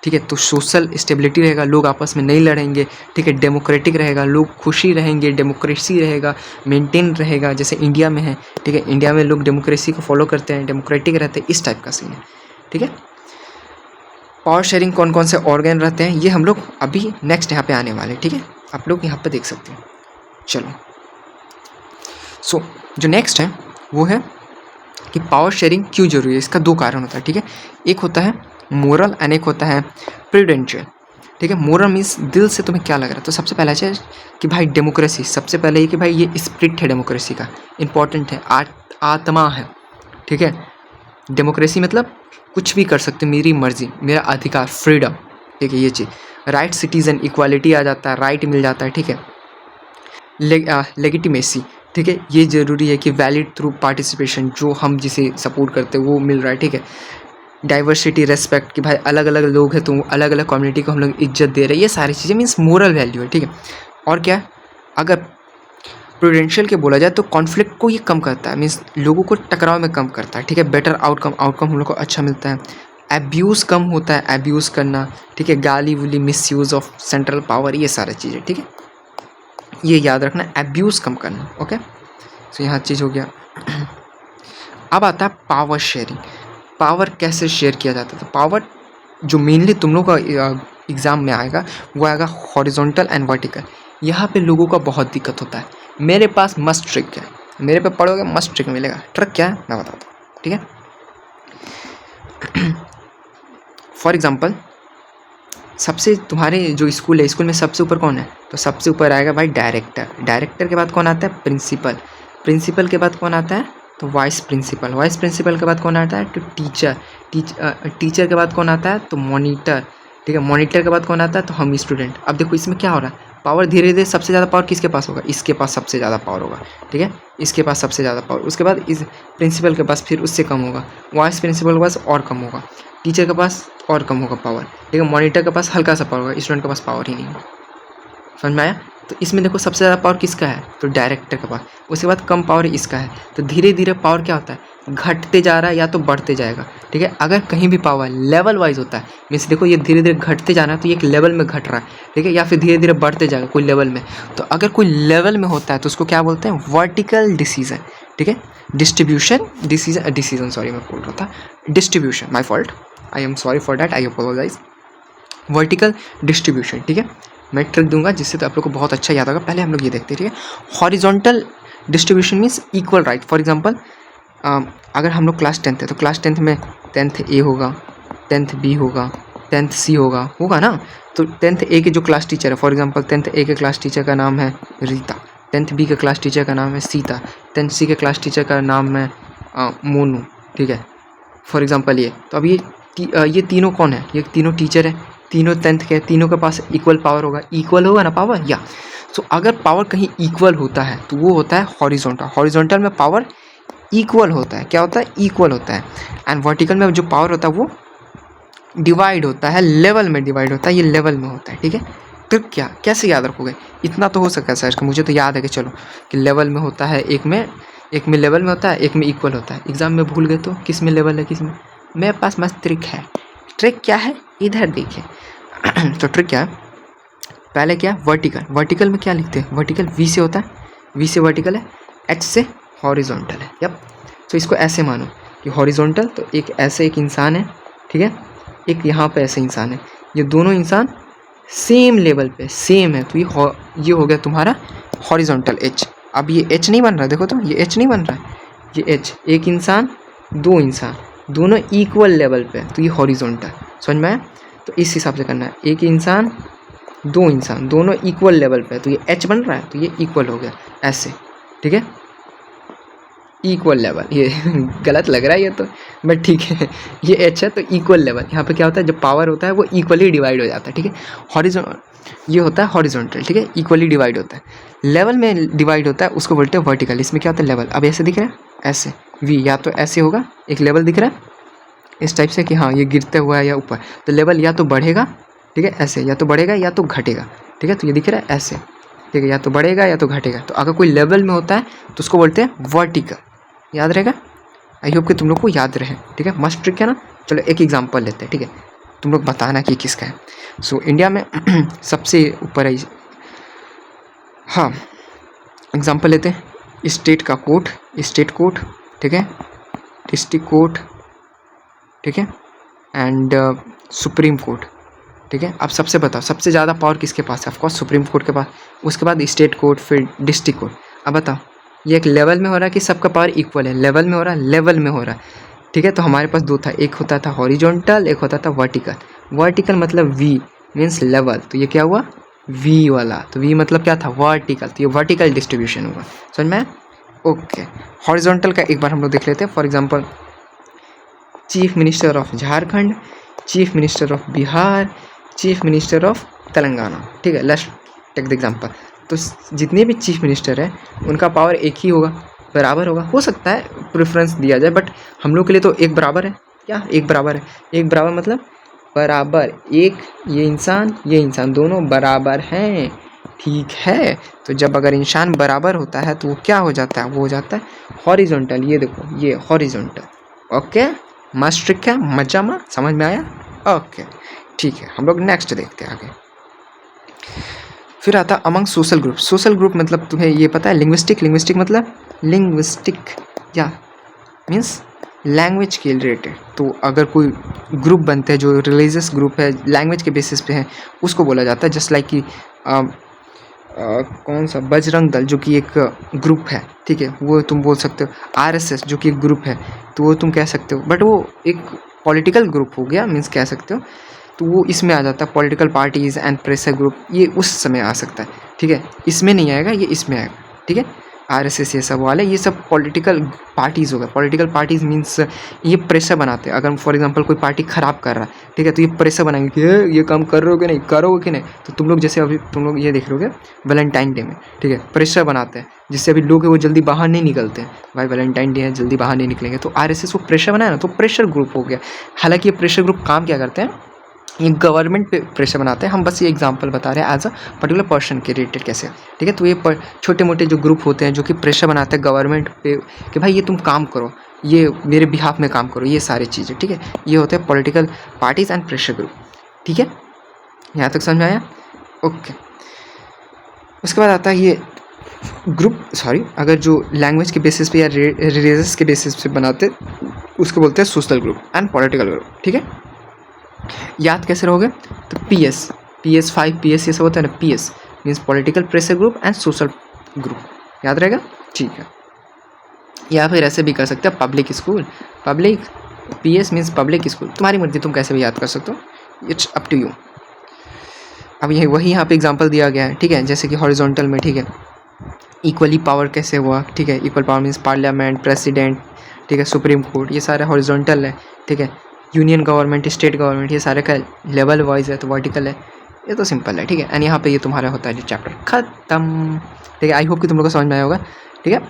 ठीक है, तो सोशल स्टेबिलिटी रहेगा, लोग आपस में नहीं लड़ेंगे, ठीक है, डेमोक्रेटिक रहेगा, लोग खुशी रहेंगे, डेमोक्रेसी रहेगा, मेंटेन रहेगा, जैसे इंडिया में है, ठीक है। इंडिया में लोग डेमोक्रेसी को फॉलो करते हैं, डेमोक्रेटिक रहते हैं, इस टाइप का सीन है, ठीक है। पावर शेयरिंग कौन कौन से ऑर्गन रहते हैं ये हम लोग अभी नेक्स्ट यहाँ पे आने वाले, ठीक है, आप लोग यहाँ पे देख सकते हैं। चलो, सो जो नेक्स्ट है वो है कि पावर शेयरिंग क्यों जरूरी है। इसका दो कारण होता है, ठीक है। एक होता है मोरल एंड एक होता है प्रूडेंशियल, ठीक है। मोरल मीन्स दिल से तुम्हें क्या लग रहा है। तो सबसे पहला चीज़ कि भाई डेमोक्रेसी, सबसे पहले ये कि भाई ये स्पिरिट है डेमोक्रेसी का, इंपॉर्टेंट है, आत्मा है, ठीक है। डेमोक्रेसी मतलब कुछ भी कर सकते, मेरी मर्जी, मेरा अधिकार, फ्रीडम, ठीक है। ये चीज़ राइट, सिटीजन, इक्वालिटी आ जाता है, राइट मिल जाता है, ठीक है। लेगिटिमेसी, ठीक है, ये ज़रूरी है कि वैलिड थ्रू पार्टिसिपेशन, जो हम जिसे सपोर्ट करते हैं वो मिल रहा है, ठीक है। डाइवर्सिटी, रेस्पेक्ट, कि भाई अलग अलग लोग हैं तो अलग अलग कम्युनिटी को हम लोग इज्जत दे रहे हैं, ये सारी चीज़ें मीन्स मोरल वैल्यू है, ठीक है। और क्या, अगर प्रूडेंशियल के बोला जाए तो कॉन्फ्लिक्ट को ये कम करता है, मीन्स लोगों को टकराव में कम करता है, ठीक है। बेटर आउटकम हम लोग को अच्छा मिलता है। एब्यूज़ कम होता है, एब्यूज़ करना, ठीक है। गाली woolly, misuse of central power, ये सारी चीज़ें, ठीक है, ये याद रखना, एब्यूज़ कम करना, ओके। तो यहाँ चीज़ हो गया। अब आता है पावर शेयरिंग। पावर कैसे शेयर किया जाता है। तो पावर जो मेनली तुम लोग का एग्ज़ाम में आएगा वो आएगा हॉरिजॉन्टल एंड वर्टिकल। यहाँ पे लोगों का बहुत दिक्कत होता है। मेरे पास मस्ट ट्रिक है, मेरे पे पढ़ोगे मस्ट ट्रिक मिलेगा। ट्रिक क्या है मैं बताता हूँ, ठीक है। फॉर एग्जाम्पल, सबसे तुम्हारे जो स्कूल है, स्कूल में सबसे ऊपर कौन है। तो सबसे ऊपर आएगा भाई डायरेक्टर। डायरेक्टर के बाद कौन आता है, प्रिंसिपल। प्रिंसिपल के बाद कौन आता है, तो वाइस प्रिंसिपल। वाइस प्रिंसिपल के बाद कौन आता है, तो टीचर। टीचर के बाद कौन आता है, तो मॉनिटर, ठीक है। मॉनिटर के बाद कौन आता है, तो हम स्टूडेंट। अब देखो इसमें क्या हो रहा है, पावर धीरे धीरे सबसे ज़्यादा पावर किसके पास होगा, इसके पास सबसे ज़्यादा पावर होगा, ठीक है। इसके पास सबसे ज़्यादा पावर, उसके बाद इस प्रिंसिपल के पास फिर उससे कम होगा, वाइस प्रिंसिपल के पास और कम होगा, टीचर के पास और कम होगा पावर, ठीक है। मॉनिटर के पास हल्का सा पावर होगा, स्टूडेंट के पास पावर ही नहीं होगा। समझ में आया। तो इसमें देखो सबसे ज़्यादा पावर किसका है, तो डायरेक्टर के पास। उसके बाद कम पावर इसका है। तो धीरे धीरे पावर क्या होता है, घटते जा रहा है या तो बढ़ते जाएगा, ठीक है। अगर कहीं भी पावर लेवल वाइज होता है, मीन्स देखो ये धीरे धीरे घटते जाना है तो ये एक लेवल में घट रहा है, ठीक है, या फिर धीरे धीरे बढ़ते जाएगा कोई लेवल में। तो अगर कोई लेवल में होता है तो उसको क्या बोलते हैं, वर्टिकल डिसीजन, ठीक है। डिसीजन सॉरी मैं बोल रहा था distribution, my fault, I am sorry for that, I apologise. Vertical distribution, ठीक है। मैं ट्रिक दूंगा जिससे तो आप लोग को बहुत अच्छा याद होगा। पहले हम लोग ये देखते हैं, ठीक है। Horizontal distribution means equal right. For example, अगर हम लोग क्लास 10th है तो क्लास 10th में 10th A होगा, 10th B होगा, 10th C होगा ना। तो 10th A के जो क्लास टीचर है, फॉर एग्जांपल 10th A के क्लास टीचर का नाम है रीता, 10th B के क्लास टीचर का नाम है सीता, 10th C के क्लास टीचर का नाम है मोनू, ठीक है, फॉर एग्जांपल ये। तो अब ये तीनों कौन है, ये तीनों टीचर है, तीनों 10th के, तीनों के पास इक्वल पावर होगा, इक्वल होगा ना पावर, या तो अगर पावर कहीं इक्वल होता है तो वो होता है हॉरिजॉन्टल। हॉरिजॉन्टल में पावर इक्वल होता है, क्या होता है, इक्वल होता है। एंड वर्टिकल में जो पावर होता है वो डिवाइड होता है, लेवल में डिवाइड होता है, ये लेवल में होता है, ठीक है। तो क्या कैसे याद रखोगे, इतना तो हो सकता है सर, मुझे तो याद है कि चलो कि लेवल में होता है, एक में लेवल में होता है, एक में इक्वल होता है। एग्जाम में भूल गए तो किस में लेवल है किस में। मेरे पास मस्त ट्रिक है। ट्रिक क्या है, इधर देखिए। तो ट्रिक क्या है, पहले क्या, वर्टिकल। वर्टिकल में क्या लिखते हैं, वर्टिकल V से होता है, V से वर्टिकल है, H से हॉरिजॉन्टल है। यप, तो इसको ऐसे मानो कि हॉरिजॉन्टल तो एक ऐसे एक इंसान है, ठीक है, एक यहाँ पे ऐसे इंसान है, ये दोनों इंसान सेम लेवल पे सेम है, तो ये हो गया तुम्हारा हॉरिजॉन्टल H। अब ये H नहीं बन रहा, देखो तो ये H नहीं बन रहा है, ये H, एक इंसान दो इंसान दोनों इक्वल लेवल पे, तो ये हॉरिजॉन्टल। समझ में आया। तो इस हिसाब से करना है, एक इंसान दो इंसान दोनों इक्वल लेवल पे, तो ये H बन रहा है, तो ये इक्वल हो गया ऐसे, ठीक है, इक्वल लेवल। ये गलत लग रहा है ये तो, बट ठीक है, ये H है तो इक्वल लेवल। यहाँ पे क्या होता है, जब पावर होता है वो इक्वली डिवाइड हो जाता है, ठीक है। हॉरिजॉन्टल ये होता है हॉरिजॉन्टल, ठीक है, इक्वली डिवाइड होता है। लेवल में डिवाइड होता है, उसको बोलते हैं वर्टिकल। इसमें क्या होता है, लेवल। अब ऐसे दिख रहा है, ऐसे V, या तो ऐसे होगा, एक लेवल दिख रहा है इस टाइप से कि हाँ ये गिरते हुआ है या ऊपर, तो लेवल या तो बढ़ेगा, ठीक है, ऐसे, या तो बढ़ेगा या तो घटेगा, ठीक है। तो ये दिख रहा है ऐसे, ठीक है, या तो बढ़ेगा या तो घटेगा। तो अगर कोई लेवल में होता है तो उसको बोलते हैं वर्टिकल। याद रहेगा, आई होप कि तुम लोग को याद रहे, ठीक है। मस्ट ट्रिक है ना। चलो एक एग्जांपल लेते हैं, ठीक है, तुम लोग बताना कि किसका है। सो इंडिया में सबसे ऊपर है, हाँ, एग्जांपल लेते हैं स्टेट का कोर्ट, स्टेट कोर्ट, ठीक है, डिस्ट्रिक्ट कोर्ट, ठीक है, एंड सुप्रीम कोर्ट, ठीक है। अब सबसे बताओ सबसे ज़्यादा पावर किसके पास है, ऑफकोर्स सुप्रीम कोर्ट के पास, उसके बाद स्टेट कोर्ट, फिर डिस्ट्रिक्ट कोर्ट। अब बताओ ये एक लेवल में हो रहा है कि सबका पावर इक्वल है, लेवल में हो रहा है, लेवल में हो रहा है, ठीक है। तो हमारे पास दो था, एक होता था हॉरिजॉन्टल, एक होता था वर्टिकल। वर्टिकल मतलब वी मीन्स लेवल, तो ये क्या हुआ वी वाला, तो वी मतलब क्या था वर्टिकल, तो ये वर्टिकल डिस्ट्रीब्यूशन हुआ, समझ में? ओके, हॉरिजॉन्टल का एक बार हम लोग देख लेते हैं। For example chief minister of Jharkhand, chief minister of Bihar, chief minister of Telangana, ठीक है। Let's take the example. तो जितने भी चीफ मिनिस्टर हैं उनका पावर एक ही होगा, बराबर होगा। हो सकता है प्रेफरेंस दिया जाए, बट हम लोग के लिए तो एक बराबर है। क्या एक बराबर है? एक बराबर मतलब बराबर, एक ये इंसान दोनों बराबर हैं, ठीक है। तो जब अगर इंसान बराबर होता है तो वो क्या हो जाता है, वो हो जाता है हॉरिजॉन्टल। ये देखो ये हॉरिजॉन्टल। ओके, मस्त ट्रिक है, मजा में समझ में आया? ओके ठीक है, हम लोग नेक्स्ट देखते हैं आगे। फिर आता among social group. Social group मतलब तुम्हें ये पता है लिंग्विस्टिक, लिंग्विस्टिक मतलब लिंग्विस्टिक या मीन्स लैंग्वेज के रिलेटेड। तो अगर कोई ग्रुप बनते हैं जो रिलीजियस ग्रुप है, लैंग्वेज के बेसिस पे है, उसको बोला जाता है। जस्ट लाइक कि कौन सा बजरंग दल जो कि एक ग्रुप है, ठीक है, वो तुम बोल सकते हो। आरएसएस जो कि एक ग्रुप है, तो वो तुम कह सकते हो, बट वो एक पॉलिटिकल ग्रुप हो गया, मीन्स कह सकते हो। तो वो इसमें आ जाता है, political parties and pressure group, ये उस समय आ सकता है, ठीक है। इसमें नहीं आएगा, ये इसमें आएगा, ठीक है। आरएसएस ये सब वाले, ये सब पॉलिटिकल पार्टीज़ हो गए। पॉलिटिकल पार्टीज़ मीन्स ये प्रेशर बनाते हैं। अगर फॉर एग्जांपल कोई पार्टी ख़राब कर रहा है, ठीक है, तो ये प्रेशर बनाएंगे कि ये काम कर रहे हो कि नहीं, करोगे कि नहीं। तो तुम लोग जैसे अभी तुम लोग ये देख रहे हो वैलेंटाइन डे में, ठीक है, प्रेशर बनाते हैं जिससे अभी लोग हैं वो जल्दी बाहर नहीं निकलते हैं। भाई वैलेंटाइन डे है, जल्दी बाहर नहीं निकलेंगे, तो आरएसएस को प्रेशर बनाया ना, तो प्रेशर ग्रुप हो गया। हालांकि ये प्रेशर ग्रुप काम क्या करते हैं, ये गवर्नमेंट पे प्रेशर बनाते हैं। हम बस ये एग्जांपल बता रहे हैं एज अ पर्टिकुलर पर्सन के रिलेटेड कैसे, ठीक है। तो ये छोटे मोटे जो ग्रुप होते हैं जो कि प्रेशर बनाते हैं गवर्नमेंट पे कि भाई ये तुम काम करो, ये मेरे बिहाफ में काम करो, ये सारी चीज़ें, ठीक है। ये होते हैं political parties and pressure group, ठीक है। यहाँ तक समझ में आया? ओके। उसके बाद आता है ये ग्रुप, सॉरी, अगर जो लैंग्वेज के बेसिस पे या रिलीजियस के बेसिस पे बनाते उसको बोलते हैं social group and political group, ठीक है। याद कैसे रहोगे? तो PS 5 PS ये सब होता है ना। PS means political pressure group and social group, याद रहेगा, ठीक है। या फिर ऐसे भी कर सकते हैं public school, public PS means public school, तुम्हारी मर्जी, तुम कैसे भी याद कर सकते हो, इट्स अप टू यू। अब यही वही यहाँ पे एग्जांपल दिया गया है, ठीक है। जैसे कि हॉरिजॉन्टल में, ठीक है, इक्वली पावर कैसे हुआ, ठीक है। Equal power means parliament, president, ठीक है, सुप्रीम कोर्ट, ये सारे हॉरिजॉन्टल है, ठीक है। यूनियन गवर्नमेंट, स्टेट गवर्नमेंट, ये सारे का लेवल वाइज है, तो वर्टिकल है, ये तो सिंपल है, ठीक है। एंड यहाँ पे ये तुम्हारा होता है जो चैप्टर खत्म, ठीक है। आई होप कि तुम लोग को समझ में आया होगा, ठीक है।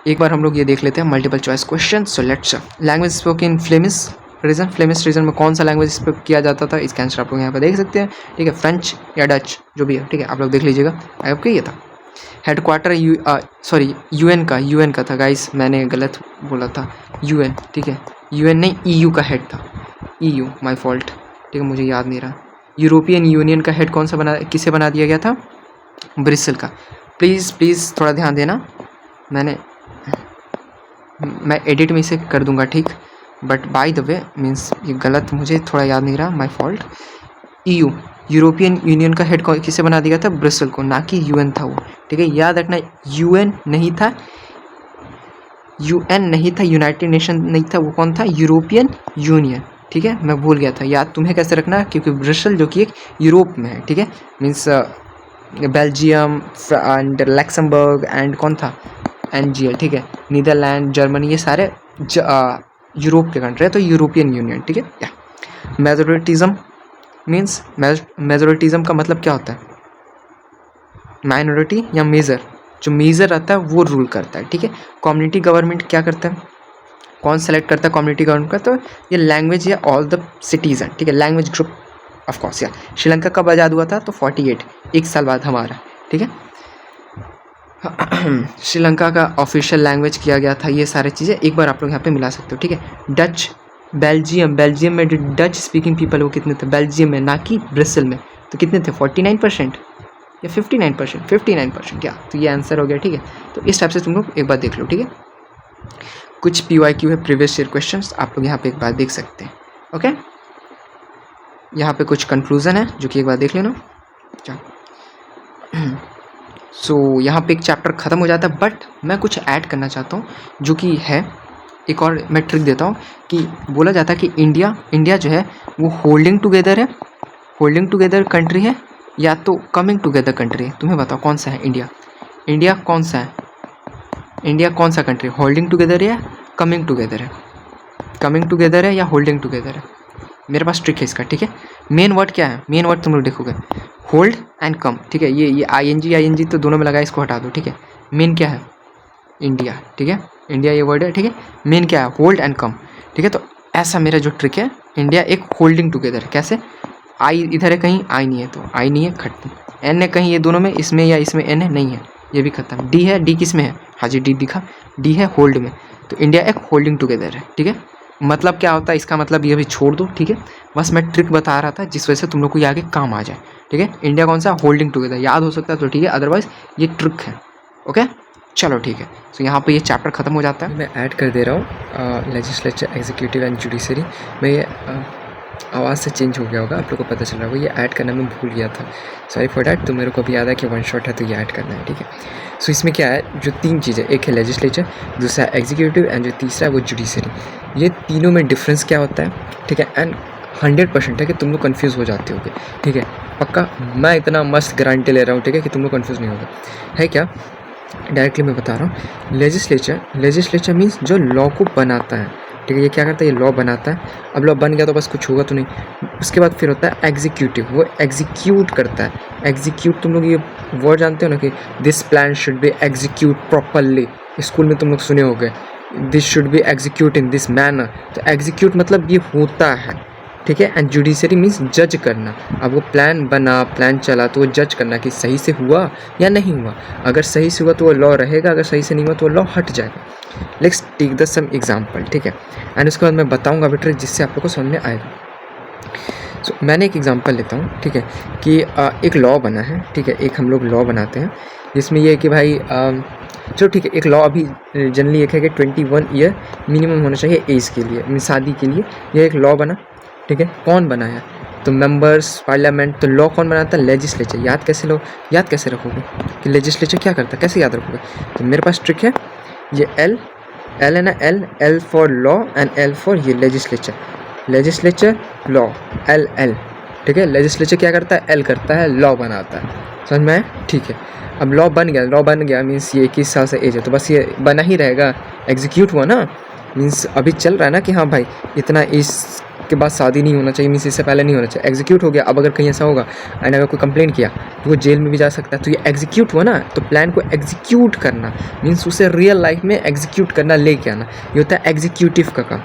एक बार हम लोग ये देख लेते हैं multiple choice question. So let's, language spoken in Flemish region, Flemish region में कौन सा लैंग्वेज स्पोक किया जाता था, इसका आंसर आप लोग यहाँ पे देख सकते हैं, ठीक है। फ्रेंच या डच जो भी है, ठीक है, आप लोग देख लीजिएगा। आई होप कि ये था हेडक्वार्टर यूएन का था गाइस, मैंने गलत बोला था, यूएन, ठीक है, यूएन नहीं, ईयू का हेड था, ईयू, माय फॉल्ट, ठीक है, मुझे याद नहीं रहा। यूरोपियन यूनियन का हेड कौन सा किसे बना दिया गया था? ब्रिसेल का। प्लीज़ थोड़ा ध्यान देना, मैं एडिट में इसे कर दूंगा, ठीक। But by the way means ये गलत, मुझे थोड़ा याद नहीं रहा, my fault. EU European union का हेड किसे बना दिया था? ब्रिसेल को, ना कि यूएन था वो, ठीक है। याद रखना, यूएन नहीं था, यूनाइटेड नेशन नहीं था, वो कौन था? यूरोपियन यूनियन, ठीक है। मैं भूल गया था, याद तुम्हें कैसे रखना, क्योंकि ब्रिसेल जो कि एक यूरोप में है, ठीक है। Means Belgium and Luxembourg and कौन था? NGL, ठीक है, नीदरलैंड, जर्मनी, ये सारे यूरोप के कंट्री है, तो यूरोपियन यूनियन, ठीक है। या मेजोरिटिज्म मीन्स, मेजोरिटिज्म का मतलब क्या होता है? माइनॉरिटी या मेजर, जो मेजर रहता है वो रूल करता है, ठीक है। कम्युनिटी गवर्नमेंट क्या करता है, कौन सेलेक्ट करता है कम्युनिटी गवर्नमेंट का? तो ये लैंग्वेज या ऑल द सिटीजन, ठीक है, लैंग्वेज ग्रुप ऑफ कोर्स। या श्रीलंका कब आज़ाद हुआ था? तो 48, एक साल बाद हमारा, ठीक है। श्रीलंका का ऑफिशियल लैंग्वेज किया गया था, ये सारी चीज़ें एक बार आप लोग यहाँ पे मिला सकते हो, ठीक है। डच, बेल्जियम में जो डच स्पीकिंग पीपल वो कितने थे? बेल्जियम में, ना कि ब्रिसेल में, तो कितने थे? 49% या 59%? 59%, क्या? तो ये आंसर हो गया, ठीक है। तो इस टाइप से तुम लोग एक बार देख लो, ठीक है। कुछ PYQ है, प्रीवियस ईयर क्वेश्चंस, आप लोग यहाँ पे एक बार देख सकते हैं, ओके। यहाँ पे कुछ कंक्लूजन है जो कि एक बार देख लेना। सो यहाँ पे एक चैप्टर ख़त्म हो जाता है, बट मैं कुछ ऐड करना चाहता हूँ जो कि है, एक और मैं ट्रिक देता हूँ कि बोला जाता है कि इंडिया जो है वो होल्डिंग टुगेदर है, होल्डिंग टुगेदर कंट्री है या तो कमिंग टुगेदर कंट्री है। तुम्हें बताओ कौन सा है इंडिया कौन सा है? इंडिया कौन सा कंट्री, होल्डिंग टुगेदर है या कमिंग टुगेदर है? कमिंग टुगेदर है या होल्डिंग टुगेदर है? मेरे पास ट्रिक है इसका, ठीक है। मेन वर्ड क्या है? मेन वर्ड तुम लोग देखोगे होल्ड एंड कम, ठीक है। ये आई एन जी तो दोनों में लगा, इसको हटा दो, ठीक है। मेन क्या है? इंडिया, ठीक है। इंडिया ये वर्ड है, ठीक है। मेन क्या है? होल्ड एंड कम, ठीक है। तो ऐसा मेरा जो ट्रिक है, इंडिया एक होल्डिंग टुगेदर, कैसे? आई इधर है कहीं, आई नहीं है तो आई नहीं है, खत्म। एन है कहीं ये दोनों में, इसमें या इसमें एन है, नहीं है, ये भी खत्म। डी है, डी किस में है? हाँ जी डी दिखा, डी है होल्ड में, तो इंडिया एक होल्डिंग टुगेदर है, ठीक है। मतलब क्या होता है इसका? मतलब ये भी छोड़ दो, ठीक है। बस मैं ट्रिक बता रहा था जिस वजह से तुम लोग को ये आगे काम आ जाए, ठीक है। इंडिया कौन सा? होल्डिंग टुगेदर, याद हो सकता है तो ठीक है, अदरवाइज ये ट्रिक है, ओके। चलो ठीक है, तो यहाँ पे ये चैप्टर ख़त्म हो जाता है। मैं ऐड कर दे रहा हूँ लेजिस्लेचर, एग्जीक्यूटिव एंड जुडिशरी में। ये आवाज़ से चेंज हो गया होगा, आप लोग को पता चल रहा होगा, ये ऐड करना मैं भूल गया था, सॉरी फॉर डैट। तो मेरे को भी याद है कि वन शॉट है तो ये ऐड करना है, ठीक है। सो इसमें क्या है, जो 3 चीज़ें, एक है लेजिस्लेचर, दूसरा है एग्जीक्यूटिव एंड जो तीसरा है वो जुडिशरी। ये तीनों में डिफरेंस क्या होता है, ठीक है। एंड 100% है कि तुम लोग कन्फ्यूज़ हो जाते होगे, ठीक है। पक्का मैं इतना मस्त गारंटी ले रहा हूँ, ठीक है, कि तुम लोग कन्फ्यूज़ नहीं होगा। है क्या? डायरेक्टली मैं बता रहा हूँ। लेजिस्लेचर मीन्स जो लॉ को बनाता है, ठीक है। ये क्या करता है? ये लॉ बनाता है। अब लॉ बन गया तो बस कुछ होगा तो नहीं। उसके बाद फिर होता है एग्जीक्यूटिव, वो एग्जीक्यूट करता है। एग्जीक्यूट, तुम लोग ये वर्ड जानते हो ना कि this plan should be execute properly, school में तुम लोग सुने होंगे, this should be execute in this manner. तो एग्जीक्यूट मतलब ये होता है, ठीक है। एंड जुडिशरी मीन्स जज करना। अब वो प्लान बना, प्लान चला तो वो जज करना कि सही से हुआ या नहीं हुआ। अगर सही से हुआ तो वो लॉ रहेगा, अगर सही से नहीं हुआ तो वो लॉ हट जाएगा। Let's take the some example, ठीक है। एंड उसके बाद मैं बताऊंगा बेटर जिससे आप लोग को समझ में आएगा। सो मैंने एक एग्जांपल लेता हूँ, ठीक है, कि एक लॉ बना है, ठीक है। एक हम लोग लॉ बनाते हैं जिसमें ये है कि भाई चलो ठीक है, एक लॉ अभी जनरली एक है कि 21 ईयर मिनिमम होना चाहिए एज के लिए, शादी के लिए। ये एक लॉ बना, ठीक है। कौन बनाया? तो मेंबर्स पार्लियामेंट। तो लॉ कौन बनाता है? लेजिस्लेचर। याद कैसे रखोगे कि लेजिस्लेचर क्या करता है, कैसे याद रखोगे? तो मेरे पास ट्रिक है, ये एल है ना, L for law and L for ये लेजिस्लेचर लॉ, एल, ठीक है। लेजिस्लेचर क्या करता है? एल करता है, लॉ बनाता है। समझ में आया? ठीक है। अब लॉ बन गया मीन्स ये 21 साल से एज है तो बस ये बना ही रहेगा। एग्जीक्यूट हुआ ना, मीन्स अभी चल रहा है ना कि हाँ भाई इतना एज के बाद शादी नहीं होना चाहिए, मीन्स इससे पहले नहीं होना चाहिए। एग्जीक्यूट हो गया। अब अगर कहीं ऐसा होगा एंड अगर कोई कंप्लेंट किया तो वो जेल में भी जा सकता है। तो ये एग्जीक्यूट हुआ ना, तो प्लान को एग्जीक्यूट करना मीन्स उसे रियल लाइफ में एग्जीक्यूट करना, लेके आना, ये होता है एग्जीक्यूटिव का काम,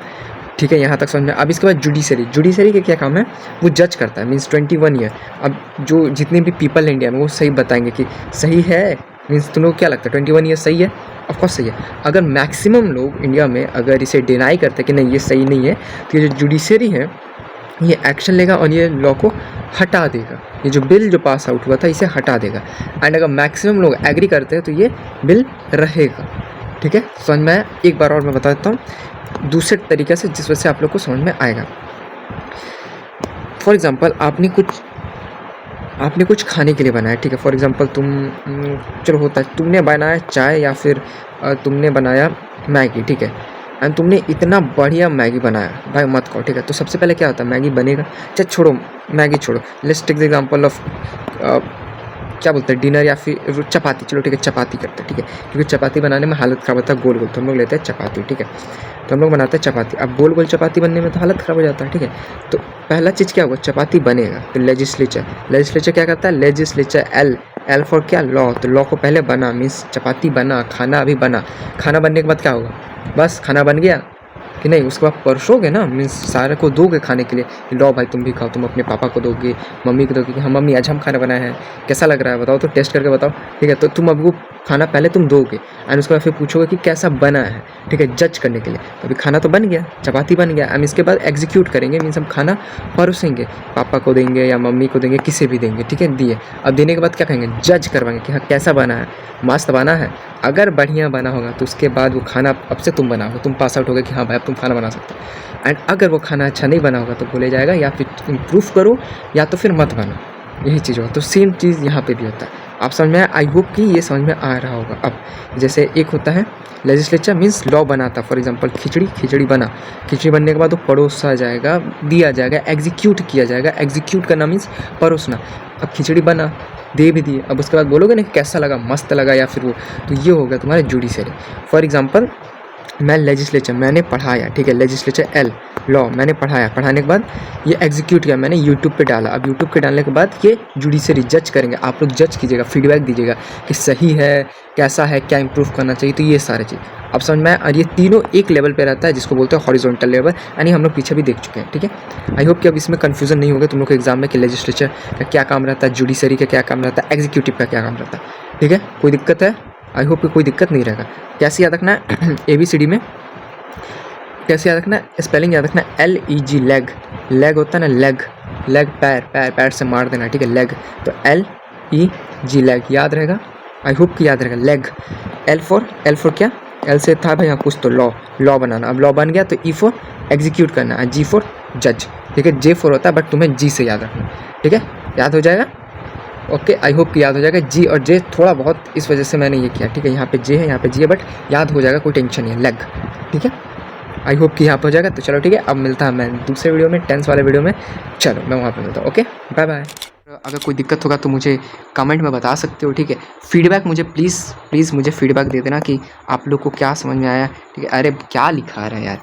ठीक है। यहाँ तक समझ में। अब इसके बाद जुडिशरी के क्या काम है? वो जज करता है, मीन्स 21 ईयर। अब जो जितने भी पीपल इंडिया में वो सही बताएंगे कि सही है, मीन्स तुम लोग क्या लगता है 21 ईयर सही है? ऑफकोर्स सही है। अगर मैक्सिमम लोग इंडिया में अगर इसे डिनाई करते हैं कि नहीं ये सही नहीं है, तो ये जो जुडिशरी है ये एक्शन लेगा और ये लॉ को हटा देगा। ये जो बिल जो पास आउट हुआ था इसे हटा देगा। एंड अगर मैक्सिमम लोग एग्री करते हैं तो ये बिल रहेगा, ठीक है। समझ में आया? एक बार और मैं बता देता हूँ दूसरे तरीके से जिस वजह से आप लोग को समझ में आएगा। फॉर एग्ज़ाम्पल आपने कुछ खाने के लिए बनाया, ठीक है। फॉर एग्ज़ाम्पल चलो होता है तुमने बनाया चाय या फिर तुमने बनाया मैगी, ठीक है। एंड तुमने इतना बढ़िया मैगी बनाया, भाई मत कहो, ठीक है। तो सबसे पहले क्या होता है? मैगी बनेगा, अच्छा छोड़ो मैगी छोड़ो, let's take the example of क्या बोलते हैं डिनर या फिर चपाती। चलो ठीक है, चपाती करते हैं, ठीक है, क्योंकि चपाती बनाने में हालत ख़राब होता है। गोल तो हम लोग लेते हैं चपाती, ठीक है। तो हम लोग बनाते हैं चपाती। अब गोल चपाती बनने में तो हालत ख़राब हो जाता है, ठीक है। तो पहला चीज़ क्या होगा? चपाती बनेगा। तो लेजिस्लेचर क्या करता है? लेजिस्लेचर एल फॉर क्या? लॉ। तो लॉ को पहले बना, मीन्स चपाती बना, खाना अभी बना। खाना बनने के बाद क्या होगा? बस खाना बन गया कि नहीं, उसके बाद परसोगे ना, मीन्स सारे को दोगे खाने के लिए। लो भाई तुम भी खाओ, तुम अपने पापा को दोगे, मम्मी को दोगे कि हाँ मम्मी आज हम खाना बनाए हैं, कैसा लग रहा है बताओ, तो टेस्ट करके बताओ, ठीक है। तो तुम अब वो खाना पहले तुम दोगे एंड उसके बाद फिर पूछोगे कि कैसा बना है, ठीक है, जज करने के लिए। तो अभी खाना तो बन गया, चपाती बन गया, हम इसके बाद एग्जीक्यूट करेंगे, मीन्स हम खाना परोसेंगे, पापा को देंगे या मम्मी को देंगे, किसी भी देंगे, ठीक है। दिए, अब देने के बाद क्या कहेंगे? जज करवाएंगे कि हाँ कैसा बना है, मस्त बना है। अगर बढ़िया बना होगा तो उसके बाद वो खाना अब से तुम बनाओगे, तुम पास आउट हो गए कि हाँ भाई अब तुम खाना बना सकते हो। एंड अगर वो खाना अच्छा नहीं बना होगा तो बोले जाएगा या फिर इम्प्रूव करो या तो फिर मत बनो, यही चीज़ होगा। तो सेम चीज़ यहाँ पे भी होता है। आप समझ में, आई होप कि ये समझ में आ रहा होगा। अब जैसे एक होता है लेजिस्लेचर, मीन्स लॉ बनाता। फॉर एग्जांपल खिचड़ी बना, खिचड़ी बनने के बाद वो परोसा जाएगा, दिया जाएगा, एग्जीक्यूट किया जाएगा। एग्जीक्यूट करना मीन्स परोसना। अब खिचड़ी बना, दे भी दिए, अब उसके बाद बोलोगे ना कैसा लगा, मस्त लगा या फिर वो, तो ये हो गया तुम्हारा जुडिशरी। फॉर एग्जाम्पल मैं लेजिस्लेचर, मैंने पढ़ाया, ठीक है, लेजिस्लेचर एल, लॉ मैंने पढ़ाया, पढ़ाने के बाद ये एग्जीक्यूट किया, मैंने यूट्यूब पे डाला। अब यूट्यूब पे डालने के बाद ये जुडिशरी जज करेंगे, आप लोग जज कीजिएगा, फीडबैक दीजिएगा कि सही है, कैसा है, क्या इंप्रूव करना चाहिए, तो ये सारे चीज़ अब समझ में आया। और ये तीनों एक लेवल पे रहता है जिसको बोलते हैं हॉरिजॉन्टल लेवल, यानी हम लोग पीछे भी देख चुके हैं, ठीक है। आई होप कि अब इसमें कन्फ्यूजन नहीं होगा तुम लोग के एग्जाम में कि लेजिस्लेचर का क्या काम रहता है, जुडिशरी का क्या काम रहता है, एग्जीक्यूटिव का क्या काम रहता है, ठीक है। कोई दिक्कत है? आई होप कि कोई दिक्कत नहीं रहेगा। कैसे याद रखना है ABCD में, कैसे याद रखना है, स्पेलिंग याद रखना है LEG, लेग, लेग होता है ना, लेग, लेग पैर, पैर पैर से मार देना, ठीक है, लेग, तो LEG लेग याद रहेगा। आई होप कि याद रहेगा। लेग, L फॉर क्या, L से था भाई यहाँ कुछ, तो लॉ, लॉ बनाना। अब लॉ बन गया तो E फॉर एग्जीक्यूट करना है, G फॉर जज, ठीक है, J फॉर होता है बट तुम्हें G से याद रखना, ठीक है, याद हो जाएगा। ओके, आई होप कि याद हो जाएगा। G और J थोड़ा बहुत इस वजह से मैंने ये किया, ठीक है, यहाँ पे J है, यहाँ पे G है, बट याद हो जाएगा, कोई टेंशन नहीं है। लेग, ठीक है, आई होप कि यहाँ पे हो जाएगा। तो चलो ठीक है, अब मिलता है मैं दूसरे वीडियो में, टेंस वाले वीडियो में। चलो मैं वहाँ पे मिलता हूँ। Okay, bye bye. अगर कोई दिक्कत होगा तो मुझे कमेंट में बता सकते हो, ठीक है। फीडबैक मुझे प्लीज़ मुझे फीडबैक दे देना कि आप लोग को क्या समझ में आया, ठीक है। अरे क्या लिखा रहा है यार,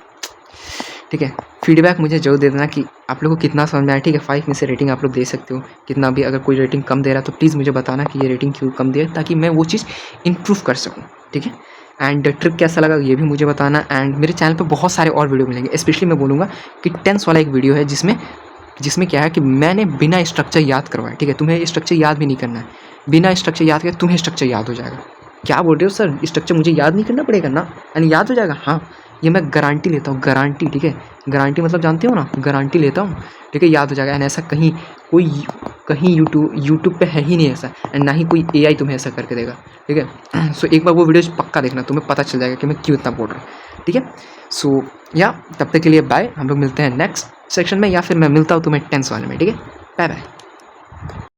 ठीक है। फीडबैक मुझे जरूर दे देना कि आप लोग को कितना समझ में आया, ठीक है। 5 में से रेटिंग आप लोग दे सकते हो कितना भी। अगर कोई रेटिंग कम दे रहा है तो प्लीज़ मुझे बताना कि ये रेटिंग क्यों कम दे, ताकि मैं वो चीज़ इम्प्रूव कर सकूँ, ठीक है। एंड ट्रिक कैसा लगा ये भी मुझे बताना। एंड मेरे चैनल पे बहुत सारे और वीडियो मिलेंगे। स्पेशली मैं बोलूँगा कि टेंस वाला एक वीडियो है जिसमें क्या है कि मैंने बिना स्ट्रक्चर याद करवाया, ठीक है। तुम्हें स्ट्रक्चर याद भी नहीं करना है, बिना स्ट्रक्चर याद किया तुम्हें स्ट्रक्चर याद हो जाएगा। क्या बोल रहे हो सर, स्ट्रक्चर मुझे याद नहीं करना पड़ेगा ना, यानी याद हो जाएगा? हाँ, ये मैं गारंटी लेता हूँ, गारंटी, ठीक है। गारंटी मतलब जानते हो ना, गारंटी लेता हूँ, ठीक है, याद हो जाएगा। एंड ऐसा कहीं यूट्यूब पे है ही नहीं ऐसा, एंड ना ही कोई AI तुम्हें ऐसा करके देगा, ठीक है। सो एक बार वो वीडियो पक्का देखना, तुम्हें पता चल जाएगा कि मैं क्यों इतना बोल रहा हूँ, ठीक है। सो या तब तक के लिए बाय, हम लोग मिलते हैं नेक्स्ट सेक्शन में, या फिर मैं मिलता हूँ तुम्हें टेंस वाले में, ठीक है। Bye bye.